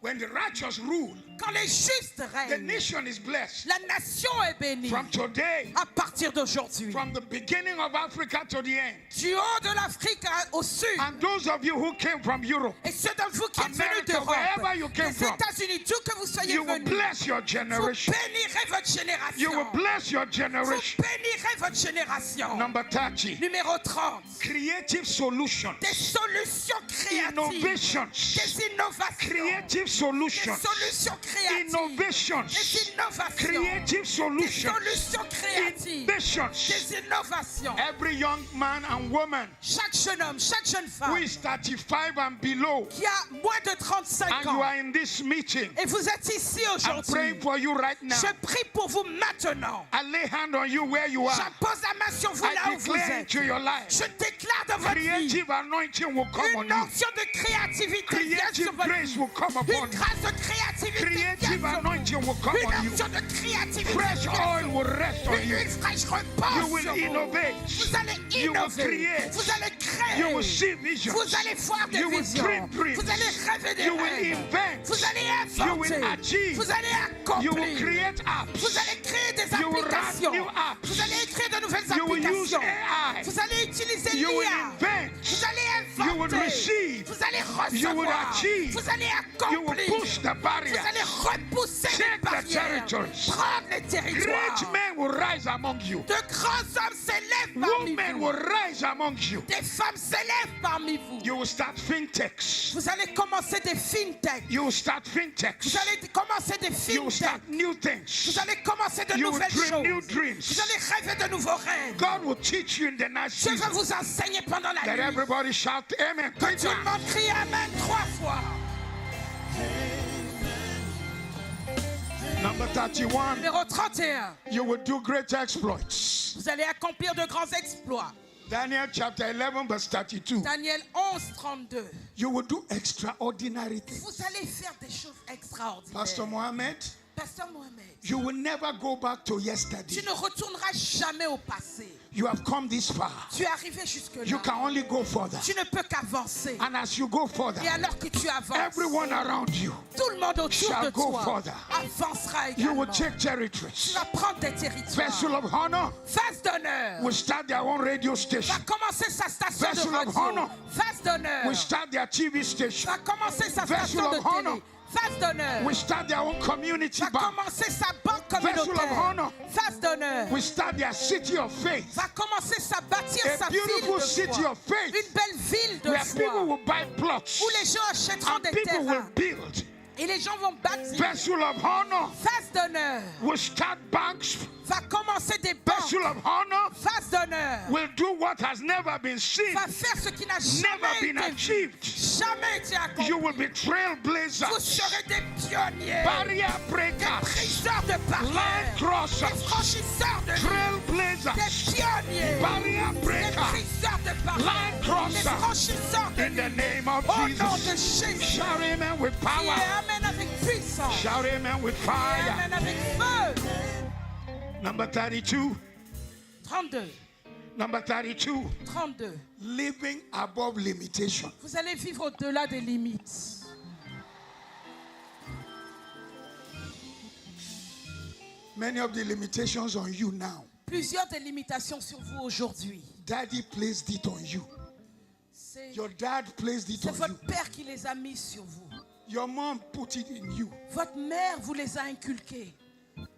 When the righteous rule, Quand les justes the règnent, nation is blessed. la nation est bénie. From today, À partir d'aujourd'hui, from the beginning of Africa to the end. du haut de l'Afrique au sud, And those of you who came from Europe, et ceux d'entre vous qui êtes venus America, d'Europe, wherever you came des from, États-Unis, d'où que vous soyez you will venus, bless your vous generation. bénirez votre You génération. will bless your Vous generation. bénirez votre génération. Number 30. Numéro 30. Creative solutions. Des solutions créatives. Innovations. Des innovations. Creative Des solutions. solutions créatives. Innovations. Des innovations. Creative Des solutions. solutions créatives. Innovations. Des innovations. Every young man and woman Chaque jeune homme, chaque jeune who femme is 35 and below, qui a moins de 35 and you ans are in this meeting, et vous êtes ici I'm aujourd'hui, praying for you right now. je prie pour vous maintenant. I lay hand on you where you are. J'appose la main sur vous là I où vous declare êtes. into your life. Je déclare dans votre vie Creative anointing will come on une you. onction de créativité vient Creative sur votre grace vie. will come upon Une you. grâce de créativité vient Creative sur vous. anointing will come Une on you. onction de créativité Fresh vient sur oil vous. will rest on Une you. huile fraîche You repose will sur vous. innovate. Vous allez You will innover. create. Vous allez créer. You will see visions. Vous allez voir des You will visions. dream dreams. Vous allez rêver des You will rêves. invent. Vous allez You will inventer. achieve. Vous allez You will accomplir. create apps. Vous allez créer des You will run applications. new apps. Vous allez écrire de nouvelles You will use applications. AI. Vous allez utiliser You will l'IA. invent. Vous allez You will inventer. receive. Vous allez You will recevoir. achieve. Vous allez You will accomplir. push the Vous barriers. allez repousser Take les the barrières. territories. Prendre les Great territoires. men will rise among you. De grands hommes s'élèvent parmi Women vous. will rise among you. Des femmes s'élèvent parmi vous. You will start fintechs. Vous allez commencer des fintechs. You will start fintechs. Vous allez commencer des You will fintechs. start new things. Vous allez commencer de You will nouvelles dream new choses. dreams. Vous allez rêver de nouveaux rêves. God will teach you in the night Je vais season. vous enseigner pendant la Let nuit. everybody shout amen. Que tout le monde crie Amen 3 fois. Number 31. Numéro 31. You will do great exploits. Vous allez accomplir de grands exploits. Daniel chapter 11 verse 32. Daniel 11, 32. You will do extraordinary things. Vous allez faire des choses extraordinaires. Pastor Mohammed, Pasteur Mohamed, you will never go back to tu yesterday. ne retourneras jamais au passé. You have come this far. Tu es arrivé jusque-là. You can only go further. Tu ne peux qu'avancer. And as you go further, Et alors que tu avances, everyone around you tout le monde autour shall de go toi further. avancera You will également. take Tu territories. vas prendre des territoires. Vessel of honor Face d'honneur will start their own radio va station. commencer sa station Vessel de of radio. honor Face d'honneur Will start their TV station. va commencer sa Vessel station de of honor télé. Face d'honneur Will start their own community va bank. commencer sa banque Vessel of honor communautaire. Face d'honneur Will start their city of faith. va commencer sa bâtir A sa ville beautiful de city foi. of faith. Une belle ville de Where people foi will buy plots où les gens achèteront and des people will terrains build. et les gens vont bâtir. Vessel of honor Face d'honneur will start banks. va commencer des banques. Vessel of honor Face d'honneur will do what has never been seen, va faire ce qui n'a never jamais been été vu, achieved. jamais été accompli. You will be Vous trailblazers, serez des pionniers, barrier des breakers, briseurs de line barrières, des crossers, franchisseurs de lignes, trailblazers, des pionniers, barrier des breakers. briseurs de barrières, Line des crosser. franchisseurs de In the lignes. name of Au nom de Jesus. Jésus, Shout amen with et power. amen avec puissance, Shout amen with et fire. amen avec feu. Number 32. 32, Number 32. 32. Living above limitation. Vous allez vivre au-delà des limites. Many of the limitations on you now, Plusieurs des limitations sur vous aujourd'hui. Daddy placed it on you. C'est Your dad placed it c'est on you. votre père qui les a mis sur vous. Your mom put it in you. Votre mère vous les a inculqués.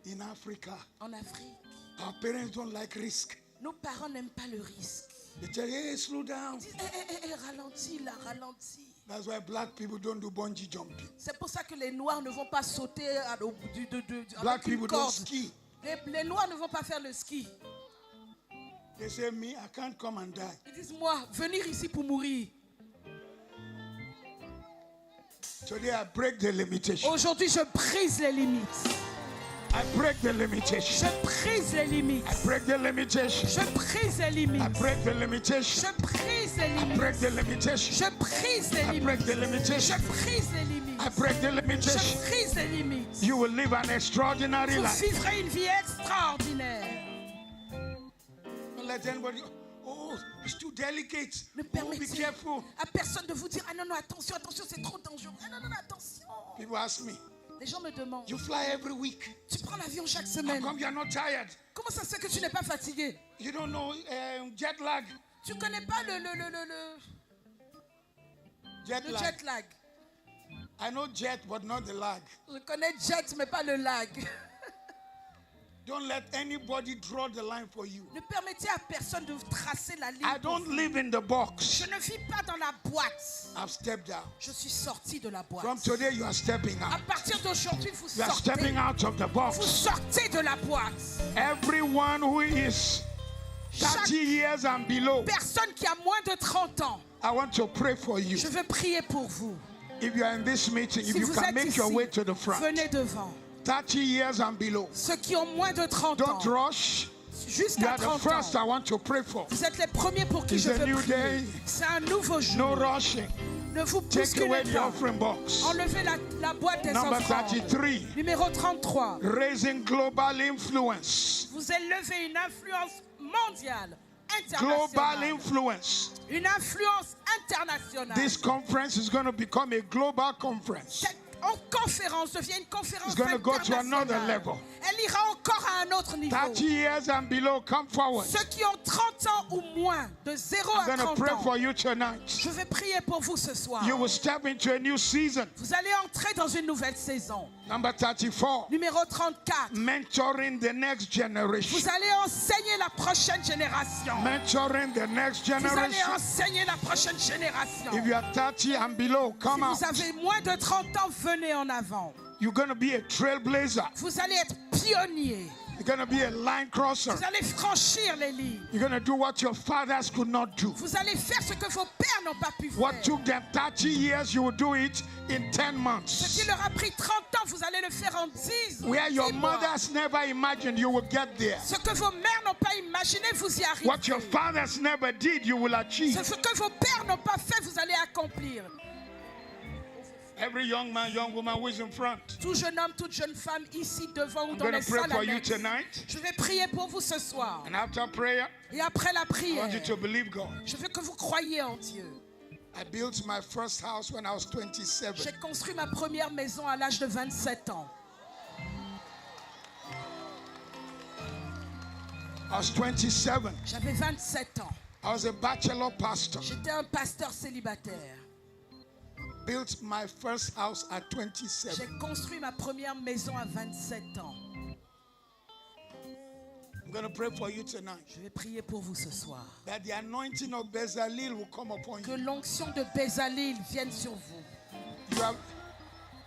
In Africa, En Afrique, our parents don't like risk. nos parents n'aiment pas le risque. They tell you, hey, slow down. Ils disent, ralentis là, ralentis. That's why black people don't do bungee jumping. C'est pour ça que les Noirs ne vont pas sauter Black avec une people don't corde. ski. Les Noirs ne vont pas faire le ski. They say, me, I can't come and die. Ils disent, moi, venir ici pour mourir. Today I break the limitation. Aujourd'hui, je brise les limites. I break the limitation. Je brise les limites. I break the limitation. Je brise les limites. I break the limitation. Je brise les I limites. break the limitation. Je brise les I break limites. the limitation. Je brise les limites. I break the Je limitation. brise les limites. You will live an extraordinary Vous life. vivrez une vie extraordinaire. Don't let anybody. Oh, it's too delicate. Ne Oh, be permettez careful. à personne de vous dire, ah non, non, attention, attention, c'est trop dangereux. Ah non, non, non, attention. People ask me, Les gens me demandent, you fly every week. tu prends l'avion chaque How semaine. come you're not tired? Comment ça se fait que tu n'es pas fatigué? You don't know jet lag. Tu ne connais pas le Jet lag. jet lag. I know jet, but not the lag. Je connais jet, mais pas le lag. Don't let anybody draw the line for you. Ne permettez à personne de tracer la ligne. I pour don't vous. live in the box. Je ne vis pas dans la boîte. I've stepped out. Je suis sorti de la boîte. From today, you are stepping À out. partir d'aujourd'hui, vous You are sortez. stepping out of the Vous box. sortez de la boîte. Everyone who is 30 years and below, Personne qui a moins de 30 ans, I want to pray for you. je veux prier pour vous. If you are in this meeting, if Si you vous can êtes make ici, your way to the front, venez devant. 30 years and below, Ceux qui ont moins de 30 ans, don't rush. You jusqu'à are the 30 first I ans, want to pray for. vous êtes les premiers pour qui It's je a new veux prier. day. C'est un nouveau No jour. rushing. Ne vous Take away bousculez the pas. offering box. Enlevez la boîte des Number offrandes. 33, Numéro 33. raising global influence. Vous élevez une influence mondiale, Global internationale. influence. Une influence internationale. This conference is going to become a global conference. Cette conférence devient une conférence It's gonna go to another internationale. level. Elle ira encore à un autre niveau. 30 years and below, come forward. Ceux qui ont 30 ans ou moins, de 0 I'm à going to 30 pray ans, for you tonight. je vais prier pour vous ce soir. You will step into a new season. Vous allez entrer dans une nouvelle saison. Number 34, Numéro 34. mentoring the next generation. Vous allez enseigner la prochaine génération. Mentoring the next Vous allez generation. enseigner la prochaine génération. If you are 30 and below, Si come out. vous avez moins de 30 ans, venez en avant. You're going to be a trailblazer. Vous allez être pionnier. You're going to be a line crosser. Vous allez franchir les lignes. You're going to do what your fathers could not do. Vous allez faire ce que vos pères n'ont pas pu What faire. took them 30 years, you will do it in 10 Ce months. qui leur a pris 30 ans, vous allez le faire en 10 Where your 10 mois. mothers never imagined you will get there. Ce que vos mères n'ont pas imaginé, vous y arrivez. What your fathers never did, you will achieve. Ce que vos pères n'ont pas fait, vous allez accomplir. Every young man, young woman who is in front. Tout jeune homme, toute jeune femme ici devant ou I'm dans going les to pray salles for you annexes. tonight. Je vais prier pour vous ce soir. And after prayer, Et après la I prière, want you to believe God. je veux que vous croyiez en Dieu. I built my first house when I was 27. J'ai construit ma première maison à l'âge de 27 ans. I was 27. J'avais 27 ans. I was a bachelor pastor. J'étais un pasteur célibataire. Built my first house at 27. J'ai construit ma première maison à 27 ans. I'm going to pray for you tonight. Je vais prier pour vous ce soir. That the anointing of Bezalel will come upon Que you. l'onction de Bézalel vienne sur vous. You have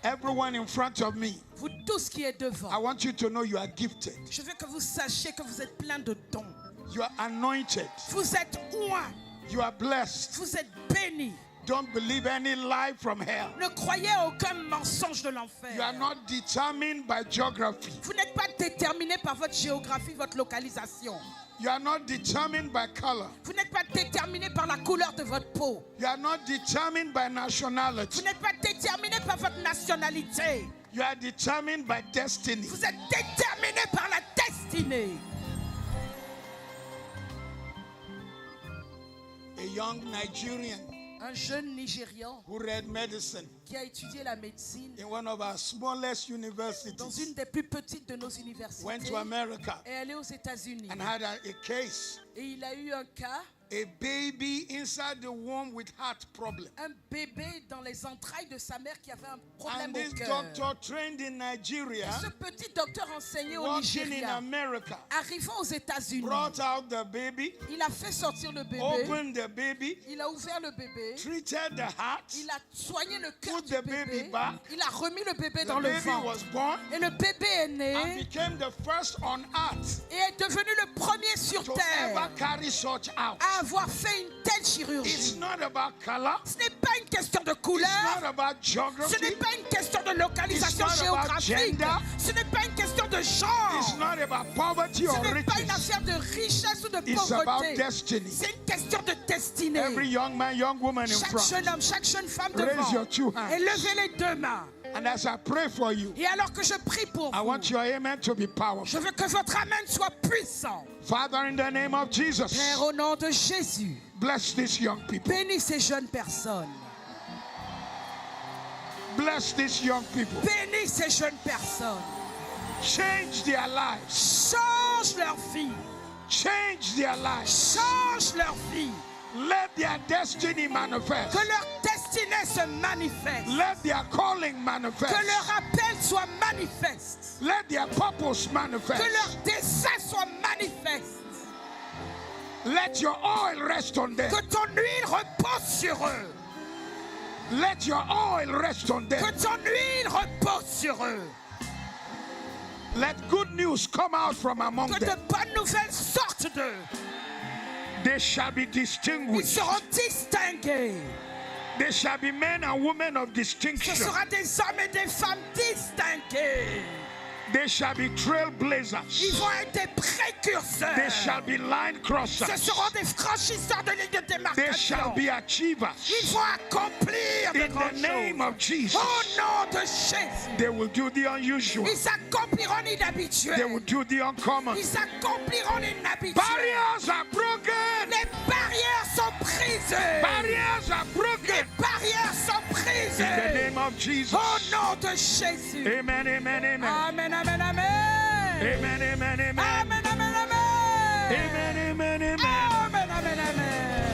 everyone in front of me. Vous tous qui êtes I devant. want you to know you are gifted. Je veux que vous sachiez que vous êtes plein de dons. You are anointed. Vous êtes oints. You are blessed. Vous êtes bénis. Don't believe any lie from hell. Ne croyez à aucun mensonge de You are l'enfer. not determined by geography. Vous n'êtes pas déterminé par votre géographie, votre localisation. You are not determined by color. Vous n'êtes pas déterminé par la couleur de votre peau. You are not determined by Vous nationality. n'êtes pas déterminé par votre nationalité. You are determined by destiny. Vous êtes déterminé par la destinée. A young Nigerian Un jeune Nigérian who read medicine qui a étudié la médecine in one of our smallest dans universities une des plus petites de nos went universités to America est allé aux États-Unis. and had a case. Et il a eu un cas, A baby inside the womb with heart problem. un bébé dans les entrailles de sa mère qui avait un And problème this au cœur. doctor trained in Nigeria, Ce petit docteur enseigné au working in Nigeria, America, arrivant aux États-Unis, brought out the baby, il a fait sortir le bébé, opened the baby, il a ouvert le bébé, treated the heart. il a soigné le cœur Put du the baby bébé, back. il a remis le bébé The dans le baby ventre. was born Et le bébé est and né became the first on earth et est devenu le premier sur to terre ever carry such out. à avoir fait une telle It's chirurgie. not about color. Ce n'est pas une question de It's couleur, not about ce geography. n'est pas une question de localisation It's not about géographique, gender. ce n'est pas une question de It's genre, not about poverty ce or n'est pas une riches. affaire de richesse ou de It's about pauvreté. destiny. C'est une question de destinée. Every young man, young woman in Chaque front. jeune homme, chaque jeune femme Raise devant. your two hands. Et levez les deux mains. And as I pray for you, Et alors que je prie pour I vous, want your amen to be je powerful. veux que votre amen soit puissant. Father, in the name of Jesus, Père, au nom de Jésus, bless these young people. bénis ces jeunes personnes. Bless these young people. Bénis ces jeunes personnes. Change their lives. Change leur vie. Change their lives. Change leur vie. Let their destiny manifest. Que leur destinée se manifeste. Let their calling Que manifest. leur appel soit manifeste. Let their purpose Que manifest. leur dessein soit manifeste. Let your oil rest on them. Que ton huile repose sur eux. Let your oil rest on them. Que ton huile repose sur eux. Let good news come out from among Que de them. bonnes nouvelles sortent d'eux. They shall be Ils distinguished. seront distingués. They shall be men and women of Ce distinction. sera des hommes et des femmes distingués. They shall be Ils trailblazers. vont être des précurseurs. They shall be line Ce crossers. seront des franchisseurs de ligne de They shall démarcation. be achievers. Ils vont accomplir de In the grandes name choses. of Jesus, Au nom de Jésus. they will do the unusual. Ils accompliront They l'inhabituel. will do the uncommon. Ils accompliront l'inhabituel. Barriers are broken. Les barrières sont brisées. Barriers are Les broken. barrières sont In the brisées. name of Jesus. Au nom de Jésus. Amen, amen, amen. Amen, amen, amen. Amen, amen, amen. Amen, amen, amen. Amen, amen, amen. Amen, amen, amen.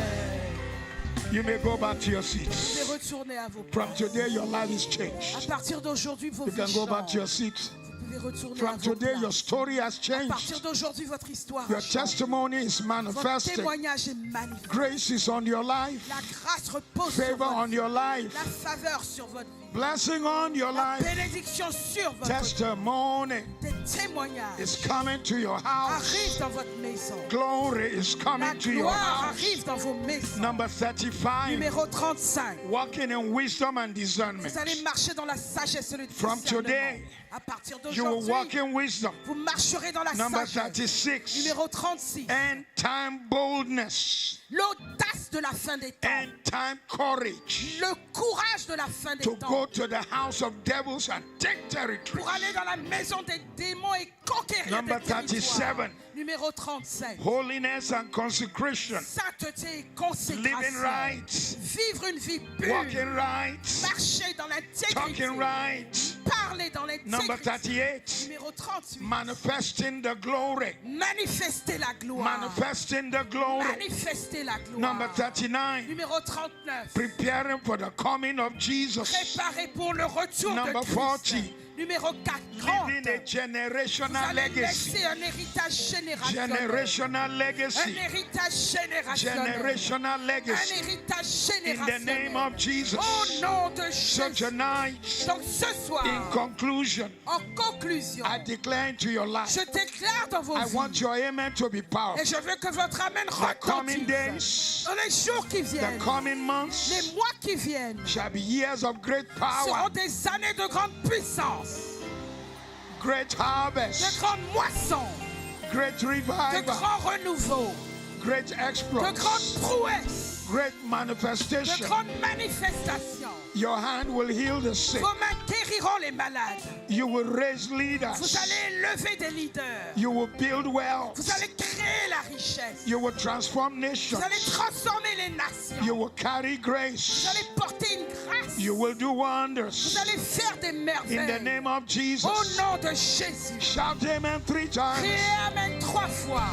You may go back to your Vous pouvez seats. retourner à vos From places. today, your life is À changed. partir d'aujourd'hui, vos You vies can go back to your changent. seats. Vous pouvez retourner à From vos today, your places. story has À partir changed. d'aujourd'hui, votre histoire Your a changé. testimony is Votre manifested. témoignage est magnifique. Grace is on your life. La grâce repose sur Favor votre on vie. your life. La faveur sur votre vie. Blessing on your La life. bénédiction sur votre vie. Testimony Des témoignages is coming to your house. arrivent dans votre maison. Glory is La coming to your gloire house. arrive dans vos maisons. Number 35. Numéro 35. Walking in wisdom and discernment. Vous allez marcher dans la sagesse et le From discernement. today, À partir You will walk d'aujourd'hui, in wisdom. vous marcherez dans la Number sagesse. 36. Numéro 36. End time boldness. l'audace de la fin des temps, end time courage le courage de la fin des to temps, go to the house of devils and take pour territories. aller dans la maison des démons et conquérir Number des territoires. 37. Numéro 37. Holiness and consecration. Sainteté et Living consécration. right. Vivre une vie pure. Walking right. Marcher dans l'intégrité. Talking right. Parler dans Number l'intégrité. 38. Numéro 38. Manifesting the glory. Manifester la gloire. Manifesting the glory. Manifester la gloire. Number 39. Numéro 39. Preparing for the coming of Jesus. Préparé pour le retour Number de Christ. 40. Numéro 40. Living a Vous generational allez legacy. laisser un héritage générationnel. Generational Un legacy. héritage générationnel. Generational Un legacy. héritage In the name générationnel. of Jesus. Au nom de So Jésus. tonight, Donc ce soir, in conclusion, en conclusion, I declare into your life, je déclare dans vos I vies, want your amen to be et powerful. je veux que votre amen The coming retentisse days, dans les jours qui the viennent, coming les months mois qui viennent, shall be years of great seront power, des années de grande puissance, great de harvest, grande moisson, great de revival, grands renouveaux, great de exploits, grandes prouesses, great de manifestation. grandes manifestations. Your hand will heal the sick. Vos mains guériront les malades. You will raise Vous leaders. allez lever des leaders. You will build wealth. Vous allez créer la richesse. You will transform Vous nations. allez transformer les nations. You will carry Vous grace. allez porter une grâce. You will do wonders. Vous allez faire des In the merveilles. name of Au Jesus. nom de Jésus. Shout amen 3 times. Criez Amen 3 fois.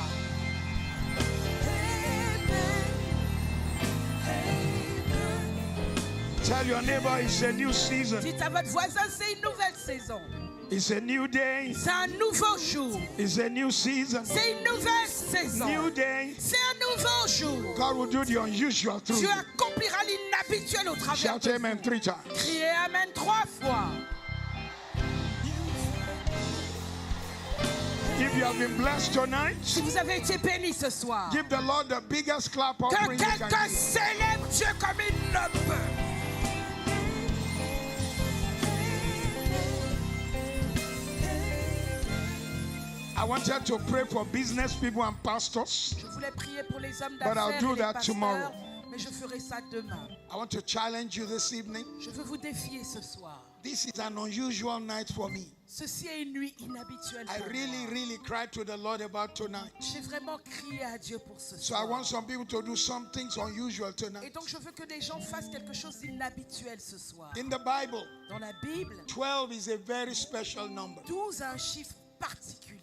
Tell your neighbor it's a new season. Dites à votre voisin, c'est une nouvelle saison. It's a new day. C'est un nouveau jour. It's a new season. C'est une nouvelle saison. New day. C'est un nouveau jour. God will do the unusual through Dieu you. accomplira l'inhabituel au travers Shout de amen vous. 3 times. Criez Amen 3 fois. If you have been blessed tonight, Si vous avez été béni ce soir, give the Lord the biggest clap que offering you can quelqu'un give. célèbre Dieu comme il le peut. I wanted to pray for business people and pastors. Je voulais prier pour les hommes But I'll d'affaires do et les that pasteurs, tomorrow. mais je ferai ça demain. I want to challenge you this evening. Je veux vous défier ce soir. This is an unusual night for me. Ceci est une nuit inhabituelle I pour really, moi. really cried to the Lord about tonight. J'ai vraiment crié à Dieu pour ce So I soir. want some people to do some things unusual Et tonight. donc je veux que les gens fassent quelque chose d'inhabituel ce soir. In the Bible, Dans la Bible, 12 is a very special number. 12 a un chiffre particulier.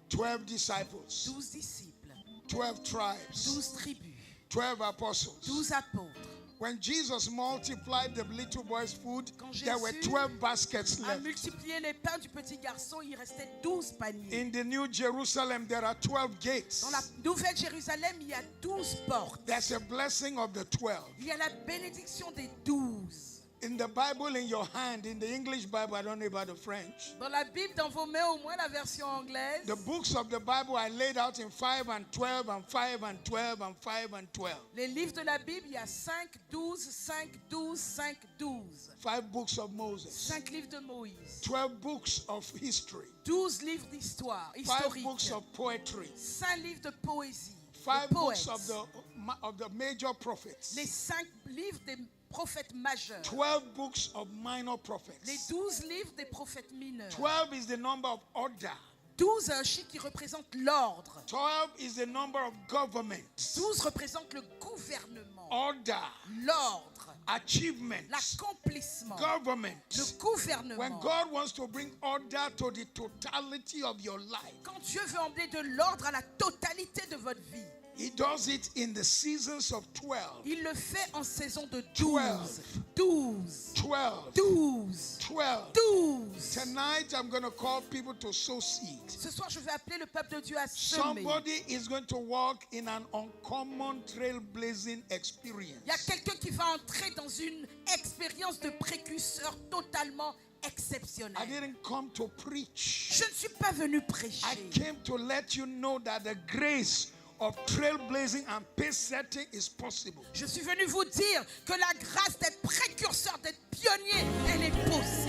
12 disciples, 12 disciples, 12 tribes, 12 tribus, 12 apostles. 12 apôtres. When Jesus multiplied the little boy's food, Quand there were Jésus 12 baskets A left. multiplié les pains du petit garçon, il restait 12 paniers. In the New Jerusalem, there are 12 gates. Dans la Nouvelle Jérusalem, il y a 12 portes. There's a blessing of the 12. Il y a la bénédiction des 12. In the Bible in your hand, in the English Bible, I don't know about the French. Dans la Bible, dans vos mains, au moins la version anglaise, The books of the Bible are laid out in 5 and 12 and 5 and 12 and 5 and 12. les livres de la Bible, il y a 5, 12, 5, 12, 5, 12. 5 books of Moses. 5 livres de Moïse. 12 books of history. 12 livres d'histoire, 5 historique. books of poetry. 5 livres de poésie. 5 de books poètes. of the major prophets. Les 5 livres des prophètes majeurs. 12 books of minor Les prophets. 12 livres des prophètes mineurs. 12 is the number of order. 12 est un chiffre qui représente l'ordre. 12 is the number of government. 12 représente le gouvernement, Order. l'ordre, Achievements. l'accomplissement, Government. le When gouvernement. God wants to bring order to the totality of your life, Quand Dieu veut emmener de l'ordre à la totalité de votre vie, He does it in the seasons of 12. il le fait en saison de 12. 12. 12. 12. 12. 12. Tonight I'm going to call people to sow seed. Ce soir, je vais appeler le peuple de Dieu à semer. Somebody is going to walk in an uncommon trailblazing experience. Il y a quelqu'un qui va entrer dans une expérience de précurseur totalement I exceptionnelle. didn't come to preach. Je ne suis pas venu I prêcher. came to let you know that the grace of trailblazing and pace setting is possible. Je suis venu vous dire que la grâce d'être précurseur, d'être pionnier, elle est possible.